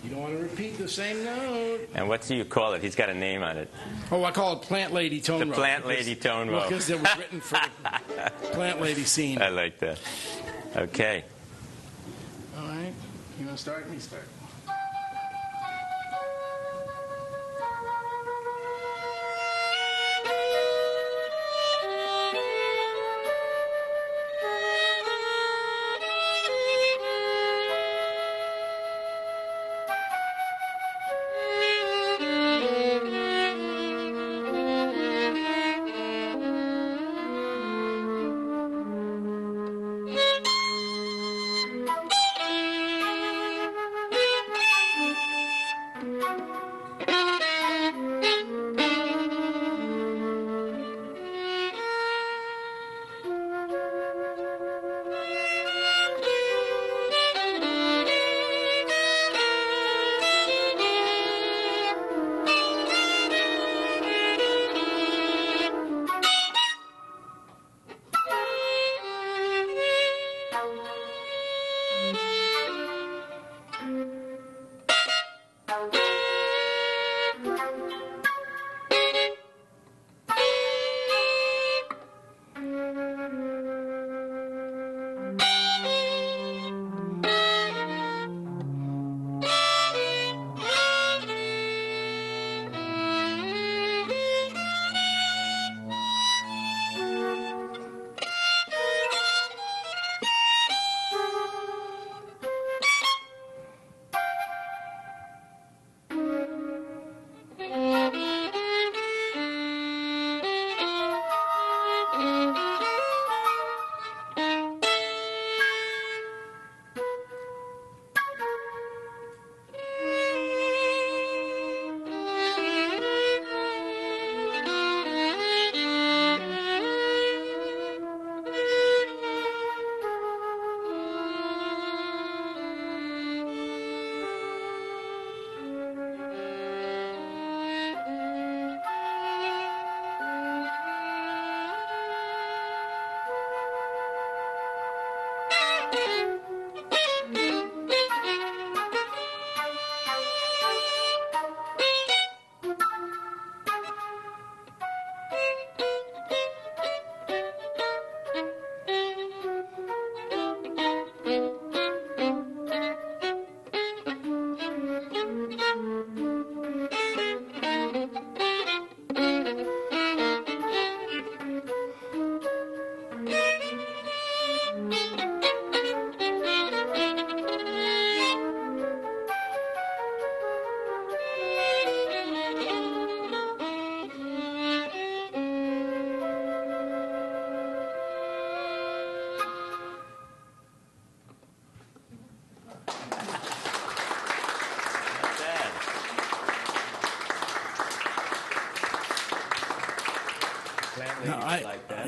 you don't want to repeat the same note. And what do you call it? He's got a name on it. Oh, I call it Plant Lady Tone Row. The Plant Lady Tone Row. Because it was written for the Plant Lady scene. I like that. Okay. All right. You want to start? Me start.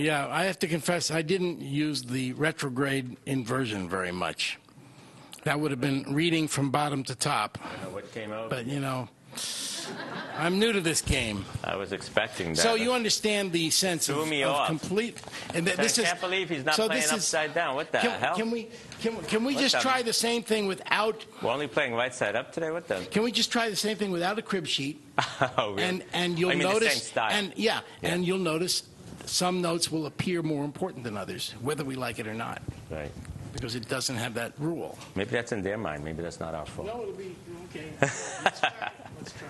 Yeah, I have to confess, I didn't use the retrograde inversion very much. That would have been reading from bottom to top. I don't know what came out. But, I'm new to this game. I was expecting that. So you understand the sense Threw of, me of off. complete... And I can't believe he's not playing upside down. What the hell? Can we What just the- try the same thing without... We're only playing right side up today? What the... Can we just try the same thing without a crib sheet? Oh, really? And you'll I mean, notice... the same style. And you'll notice some notes will appear more important than others, whether we like it or not, Right. because it doesn't have that rule. Maybe that's in their mind. Maybe that's not our fault. No, it'll be... Okay. Let's try. Let's try.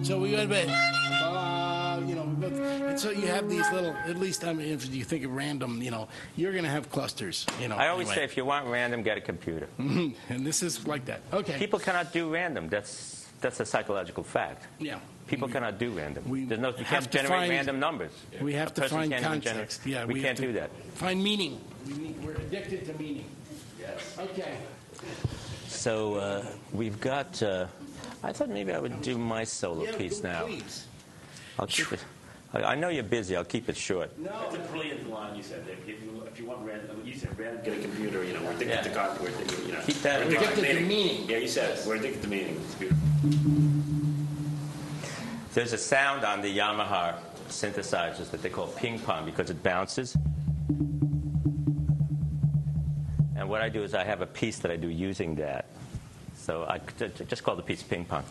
So we went back, and so you have these little, at least, I mean, if you think of random, you're going to have clusters, I always say, anyway. if you want random, get a computer. And this is like that. Okay. People cannot do random. That's a psychological fact. Yeah. People cannot do random. we You have can't to generate find- random numbers. We have A to person find can't even context. generate- Yeah, we have can't to do that. Find meaning. We're addicted to meaning. Yes. Okay. So we've got. I thought maybe I would do my solo piece now. Please. I'll keep it. I know you're busy. I'll keep it short. That's a brilliant line you said. If you want random, you said random, get a computer. We're addicted to God. We're addicted, Keep that in we're mind. Addicted to meaning. Yeah, you said it. We're addicted to meaning. It's beautiful. There's a sound on the Yamaha synthesizers that they call ping pong because it bounces. And what I do is I have a piece that I do using that. So I just call the piece ping pong.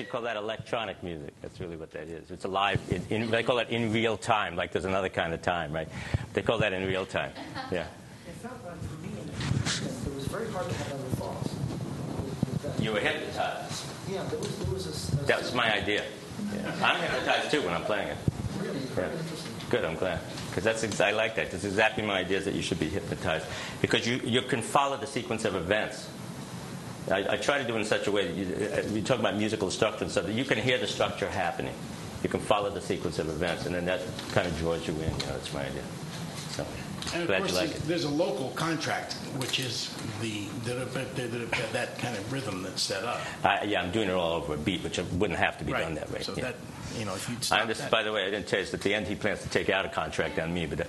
call that electronic music. That's really what that is. It's alive. They call it in real time, like there's another kind of time, right? They call that in real time. Yeah. It felt like for me, it was very hard to have other thoughts. You were hypnotized. Yeah, there was a That was my idea. Yeah. I'm hypnotized too when I'm playing it. really Yeah. interesting. Good, I'm glad. Because I like that. That's exactly my idea, is that you should be hypnotized. Because you can follow the sequence of events. I try to do it in such a way that you talk about musical structure and stuff, that you can hear the structure happening. You can follow the sequence of events, and then that kind of draws you in. That's my idea. So, And of glad course, you like it. there's a local contract, which is that kind of rhythm that's set up. Yeah, I'm doing it all over a beat, which wouldn't have to be done that way. So Yeah. that, if you'd I stop understand. that. By the way, I didn't tell you, at the end he plans to take out a contract on me, but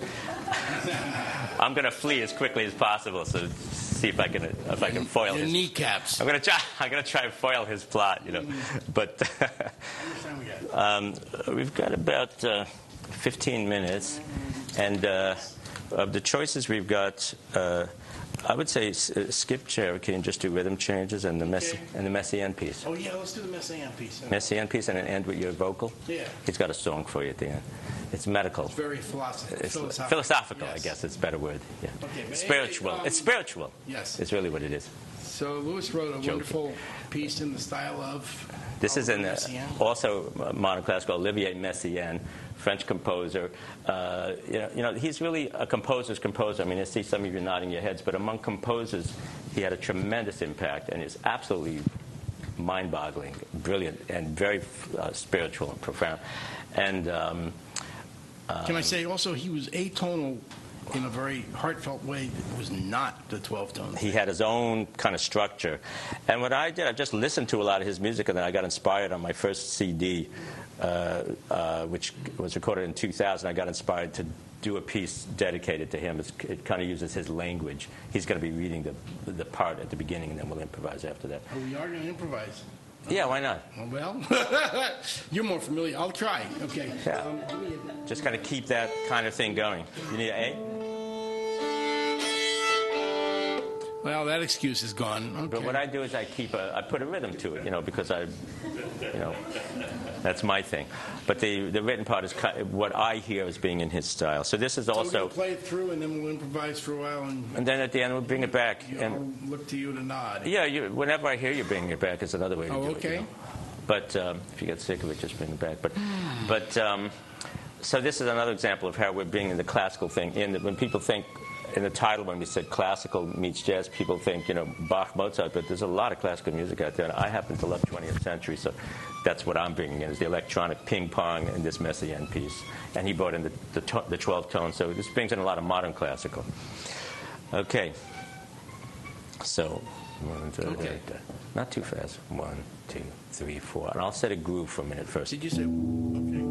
I'm going to flee as quickly as possible. So see if I can foil Your his kneecaps. I'm going to try and foil his plot, But we've got about 15 minutes, and of the choices we've got, I would say skip Cherokee and just do rhythm changes and the Messiaen piece. Oh yeah, let's do the Messiaen piece. Messiaen piece and then end with your vocal. Yeah. He's got a song for you at the end. It's medical. It's very philosophical. Philosophical, Yes. I guess it's a better word. Yeah. Okay, but Spiritual. anyway, It's spiritual. Yes. It's really what it is. So Louis wrote a wonderful piece in the style of. This is Messiaen. Also modern classical. Olivier Messiaen, French composer. He's really a composer's composer. I mean, I see some of you nodding your heads, but among composers, he had a tremendous impact and is absolutely mind-boggling, brilliant, and very spiritual and profound. And Can I say also he was atonal in a very heartfelt way that was not the 12 tones. he had his own kind of structure. And what I did, I just listened to a lot of his music, and then I got inspired on my first CD, which was recorded in 2000. I got inspired to do a piece dedicated to him. It kind of uses his language. He's going to be reading the part at the beginning, and then we'll improvise after that. Oh, we are going to improvise. Yeah, why not? Well, you're more familiar. I'll try. Okay. Yeah. Just kind of keep that kind of thing going. You need an A? Well, that excuse is gone. Okay. But what I do is I put a rhythm to it, because that's my thing. But the written part is what I hear as being in his style. So this is So also. we'll play it through, and then we'll improvise for a while, And then at the end we'll bring it back. I'll look to you to nod. Yeah, whenever I hear you bringing it back is another way to do it. Okay. But if you get sick of it, just bring it back. But so this is another example of how we're bringing the classical thing in. When people think in the title, when we said classical meets jazz, people think Bach, Mozart, but there's a lot of classical music out there. And I happen to love 20th century, so that's what I'm bringing in: is the electronic ping pong and this Messiaen piece. And he brought in the 12 tones, so this brings in a lot of modern classical. Okay. So, not too fast. 1, 2, 3, 4. And I'll set a groove for a minute first. Did you say? Okay.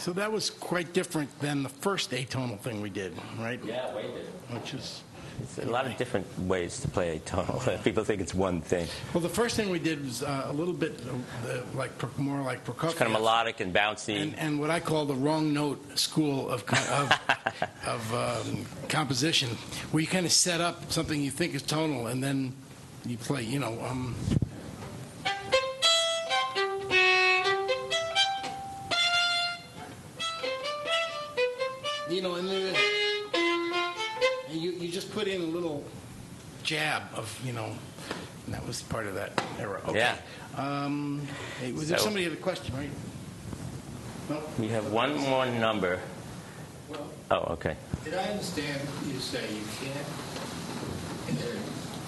So that was quite different than the first atonal thing we did, right? Yeah, way different. Which is... It's a lot of different ways to play atonal. People think it's one thing. Well, the first thing we did was a little bit more like Prokofiev. It's kind of melodic and bouncy. And what I call the wrong note school of composition, where you kind of set up something you think is tonal, and then you play, and then you just put in a little jab of, and that was part of that era. Okay. Yeah. Hey, was there somebody had a question, right? No? We have one more number. Well, Oh, okay. did I understand you say you can't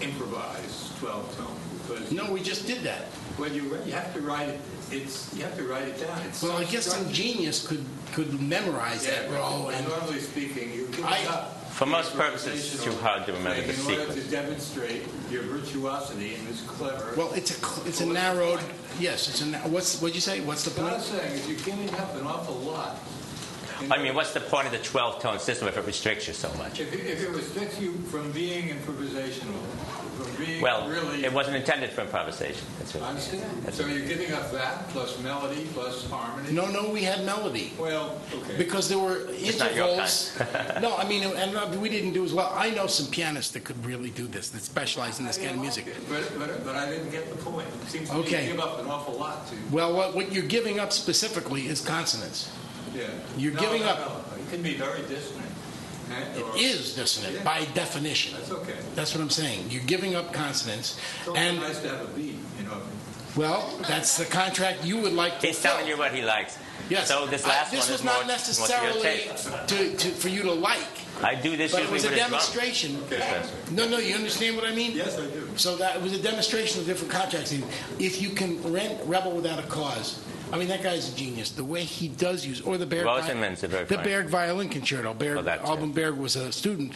improvise 12 tone? Because No, we just did that. when you have to write it, you have to write it down. It's Well, so I guess some structured. genius could memorize that row. but And normally speaking, you give I- up. For most purposes, it's too hard to remember the In order to sequence. demonstrate your virtuosity in this clever. well, it's a narrowed. Yes, what'd you say? What's the What I'm point? saying is you're giving up an awful lot. I mean, what's the point of the 12-tone system if it restricts you so much? If it restricts you from being improvisational, from being Well, really... it wasn't intended for improvisation. That's I what. understand. So you're giving up that, plus melody, plus harmony? No, we had melody. Well, okay. Because there were It's not your intervals. No, I mean, and we didn't do as well. I know some pianists that could really do this, that specialize in this kind of music. But I didn't get the point. It seems to me Okay. you give up an awful lot to... Well, what you're giving up specifically is consonants. Yeah. You're giving up. No. It can be very dissonant. It is dissonant by definition. That's okay. That's what I'm saying. You're giving up consonants, It's also and nice to have a beat, well, that's the contract you would like to He's fulfill. telling you what he likes. Yes. So this last This one was is more, not more necessarily to your taste. for you to like, I do this but it usually was a with a drum. demonstration. No, you understand what I mean? Yes, I do. So that was a demonstration of different contracts. If you can rent Rebel Without a Cause, I mean, that guy's a genius. The way he does use, or the Berg, Rosenman's a very the fine. Berg Violin Concerto. that too. Alban Berg was a student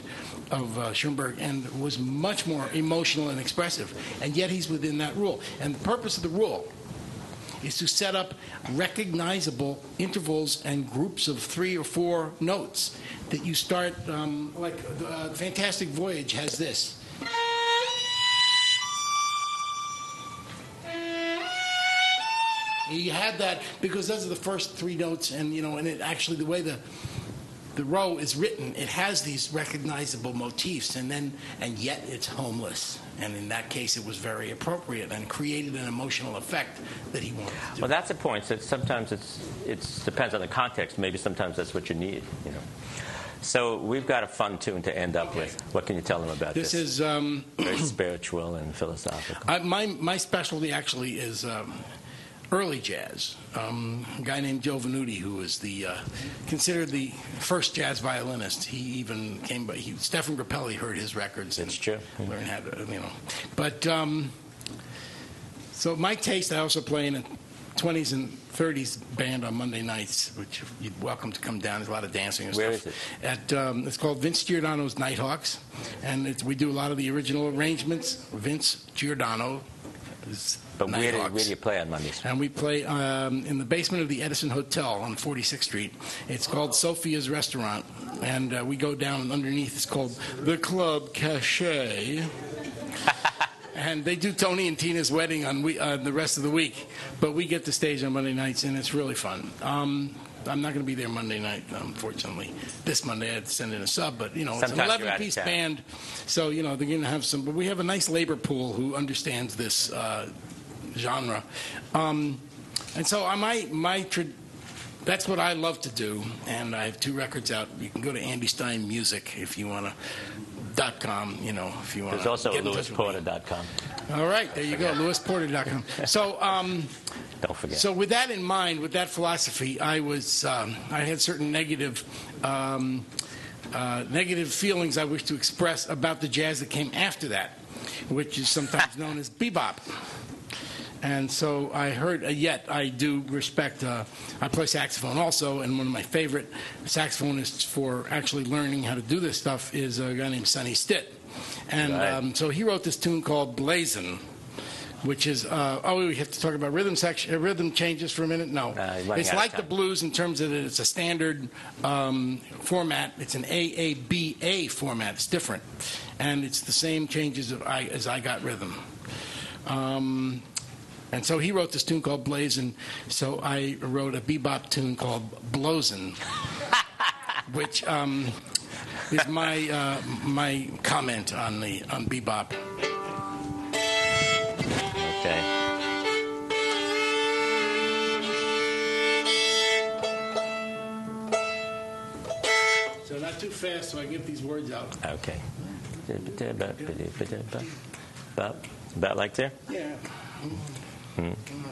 of Schoenberg and was much more emotional and expressive, and yet he's within that rule. And the purpose of the rule is to set up recognizable intervals and groups of 3 or 4 notes that you start, like Fantastic Voyage has this. You had that because those are the first 3 notes, and and it actually the way the row is written, it has these recognizable motifs, and yet it's homeless. And in that case, it was very appropriate and created an emotional effect that he wanted to do. Well, that's a point. So sometimes it depends on the context. Maybe sometimes that's what you need. So we've got a fun tune to end up with. What can you tell them about this? This is very spiritual and philosophical. my specialty actually is early jazz. A guy named Joe Venuti, who was considered the first jazz violinist. He even came by. Stefan Grappelli heard his records. That's true. Learned how to, But so my taste, I also play in a 20s and 30s band on Monday nights, which you're welcome to come down. There's a lot of dancing and Where stuff. is it? It's called Vince Giordano's Nighthawks, and we do a lot of the original arrangements. Vince Giordano is But where Nighthawks. do you play on Mondays? And we play in the basement of the Edison Hotel on 46th Street. It's called Sophia's Restaurant, and we go down underneath. It's called the Club Cachet. And they do Tony and Tina's wedding on the rest of the week, but we get the stage on Monday nights, and it's really fun. I'm not going to be there Monday night, unfortunately. This Monday I had to send in a sub, but it's an Sometimes you're out of 11-piece town. band, so they're going to have some. But we have a nice labor pool who understands this genre, and so that's what I love to do. And I have 2 records out. You can go to Andy Stein Music if you want to. .com, if you want. There's also LewisPorter.com. All right, there you go, LewisPorter.com. So, Don't forget. So with that in mind, with that philosophy, I had certain negative feelings I wish to express about the jazz that came after that, which is sometimes known as bebop. And so I heard, yet I do respect, I play saxophone also, and one of my favorite saxophonists for actually learning how to do this stuff is a guy named Sonny Stitt. And Right. so he wrote this tune called Blazin', which is we have to talk about rhythm section, rhythm changes for a minute. No, it's like the blues in terms of that it's a standard format. It's an AABA format. It's different, and it's the same changes as I got rhythm. And so he wrote this tune called Blazin'. So I wrote a bebop tune called Blozin', which is my comment on bebop. Okay. So not too fast, so I can get these words out. Okay. About like there? Yeah.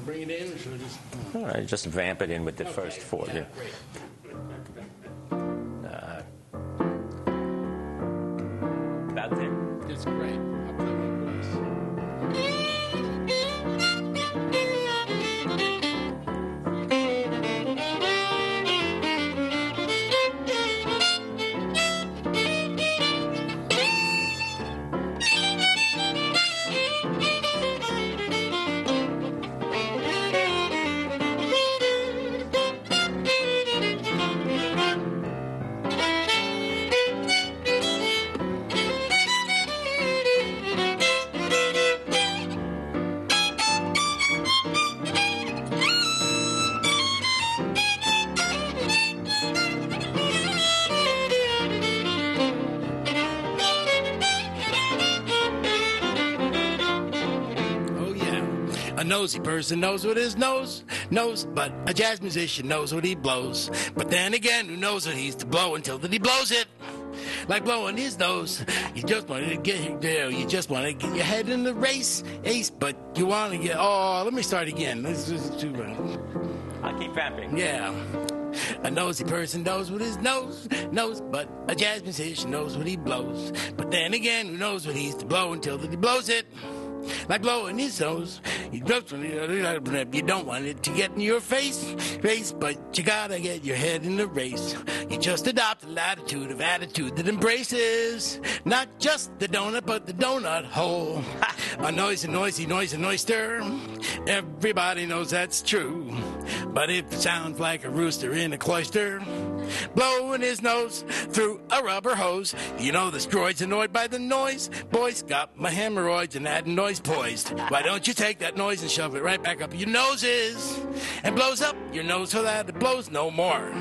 Bring it in, or should I just? All right, just vamp it in with the first four. Yeah, great. About there? That's great. I'll play my voice. A nosy person knows what his nose knows, but a jazz musician knows what he blows. But then again, who knows what he's to blow until that he blows it? Like blowing his nose. You just want to get there. You just want to get your head in the race, ace. But you want to get. Oh, let me start again. This is too bad. I'll keep rapping. Yeah. A nosy person knows what his nose knows, but a jazz musician knows what he blows. But then again, who knows what he's to blow until that he blows it? Like blowing his nose. You don't want it to get in your face, but you gotta get your head in the race. You just adopt a latitude of attitude that embraces not just the donut, but the donut hole. A noisy, noister. Everybody knows that's true. But if it sounds like a rooster in a cloister, blowing his nose through a rubber hose, you know the droid's annoyed by the noise. Boys got my hemorrhoids and that noise poised. Why don't you take that noise and shove it right back up your noses and blows up your nose so that it blows no more.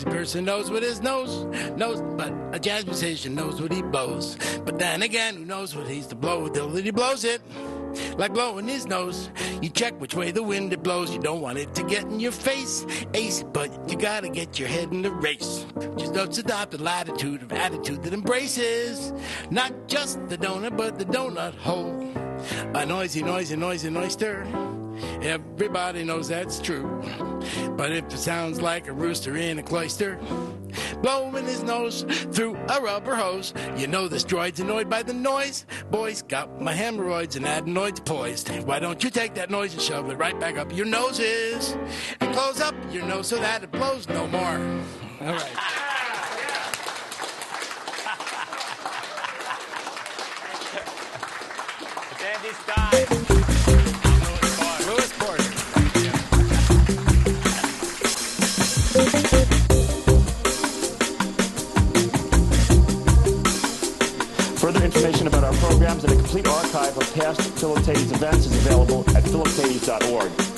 Nosy person knows what his nose knows, but a jazz musician knows what he blows. But then again, who knows what he's to blow till he blows it? Like blowing his nose. You check which way the wind it blows. You don't want it to get in your face, ace, but you gotta get your head in the race. Just notes adopt a latitude of attitude that embraces not just the donut, but the donut hole. A noisy, noisy, noisy noister. Everybody knows that's true. But if it sounds like a rooster in a cloister, blowing his nose through a rubber hose, you know this droid's annoyed by the noise. Boys, got my hemorrhoids and adenoids poised. Why don't you take that noise and shove it right back up your noses and close up your nose so that it blows no more. All right. Andy Stein. Further information about our programs and a complete archive of past Philip Tades events is available at philiptades.org.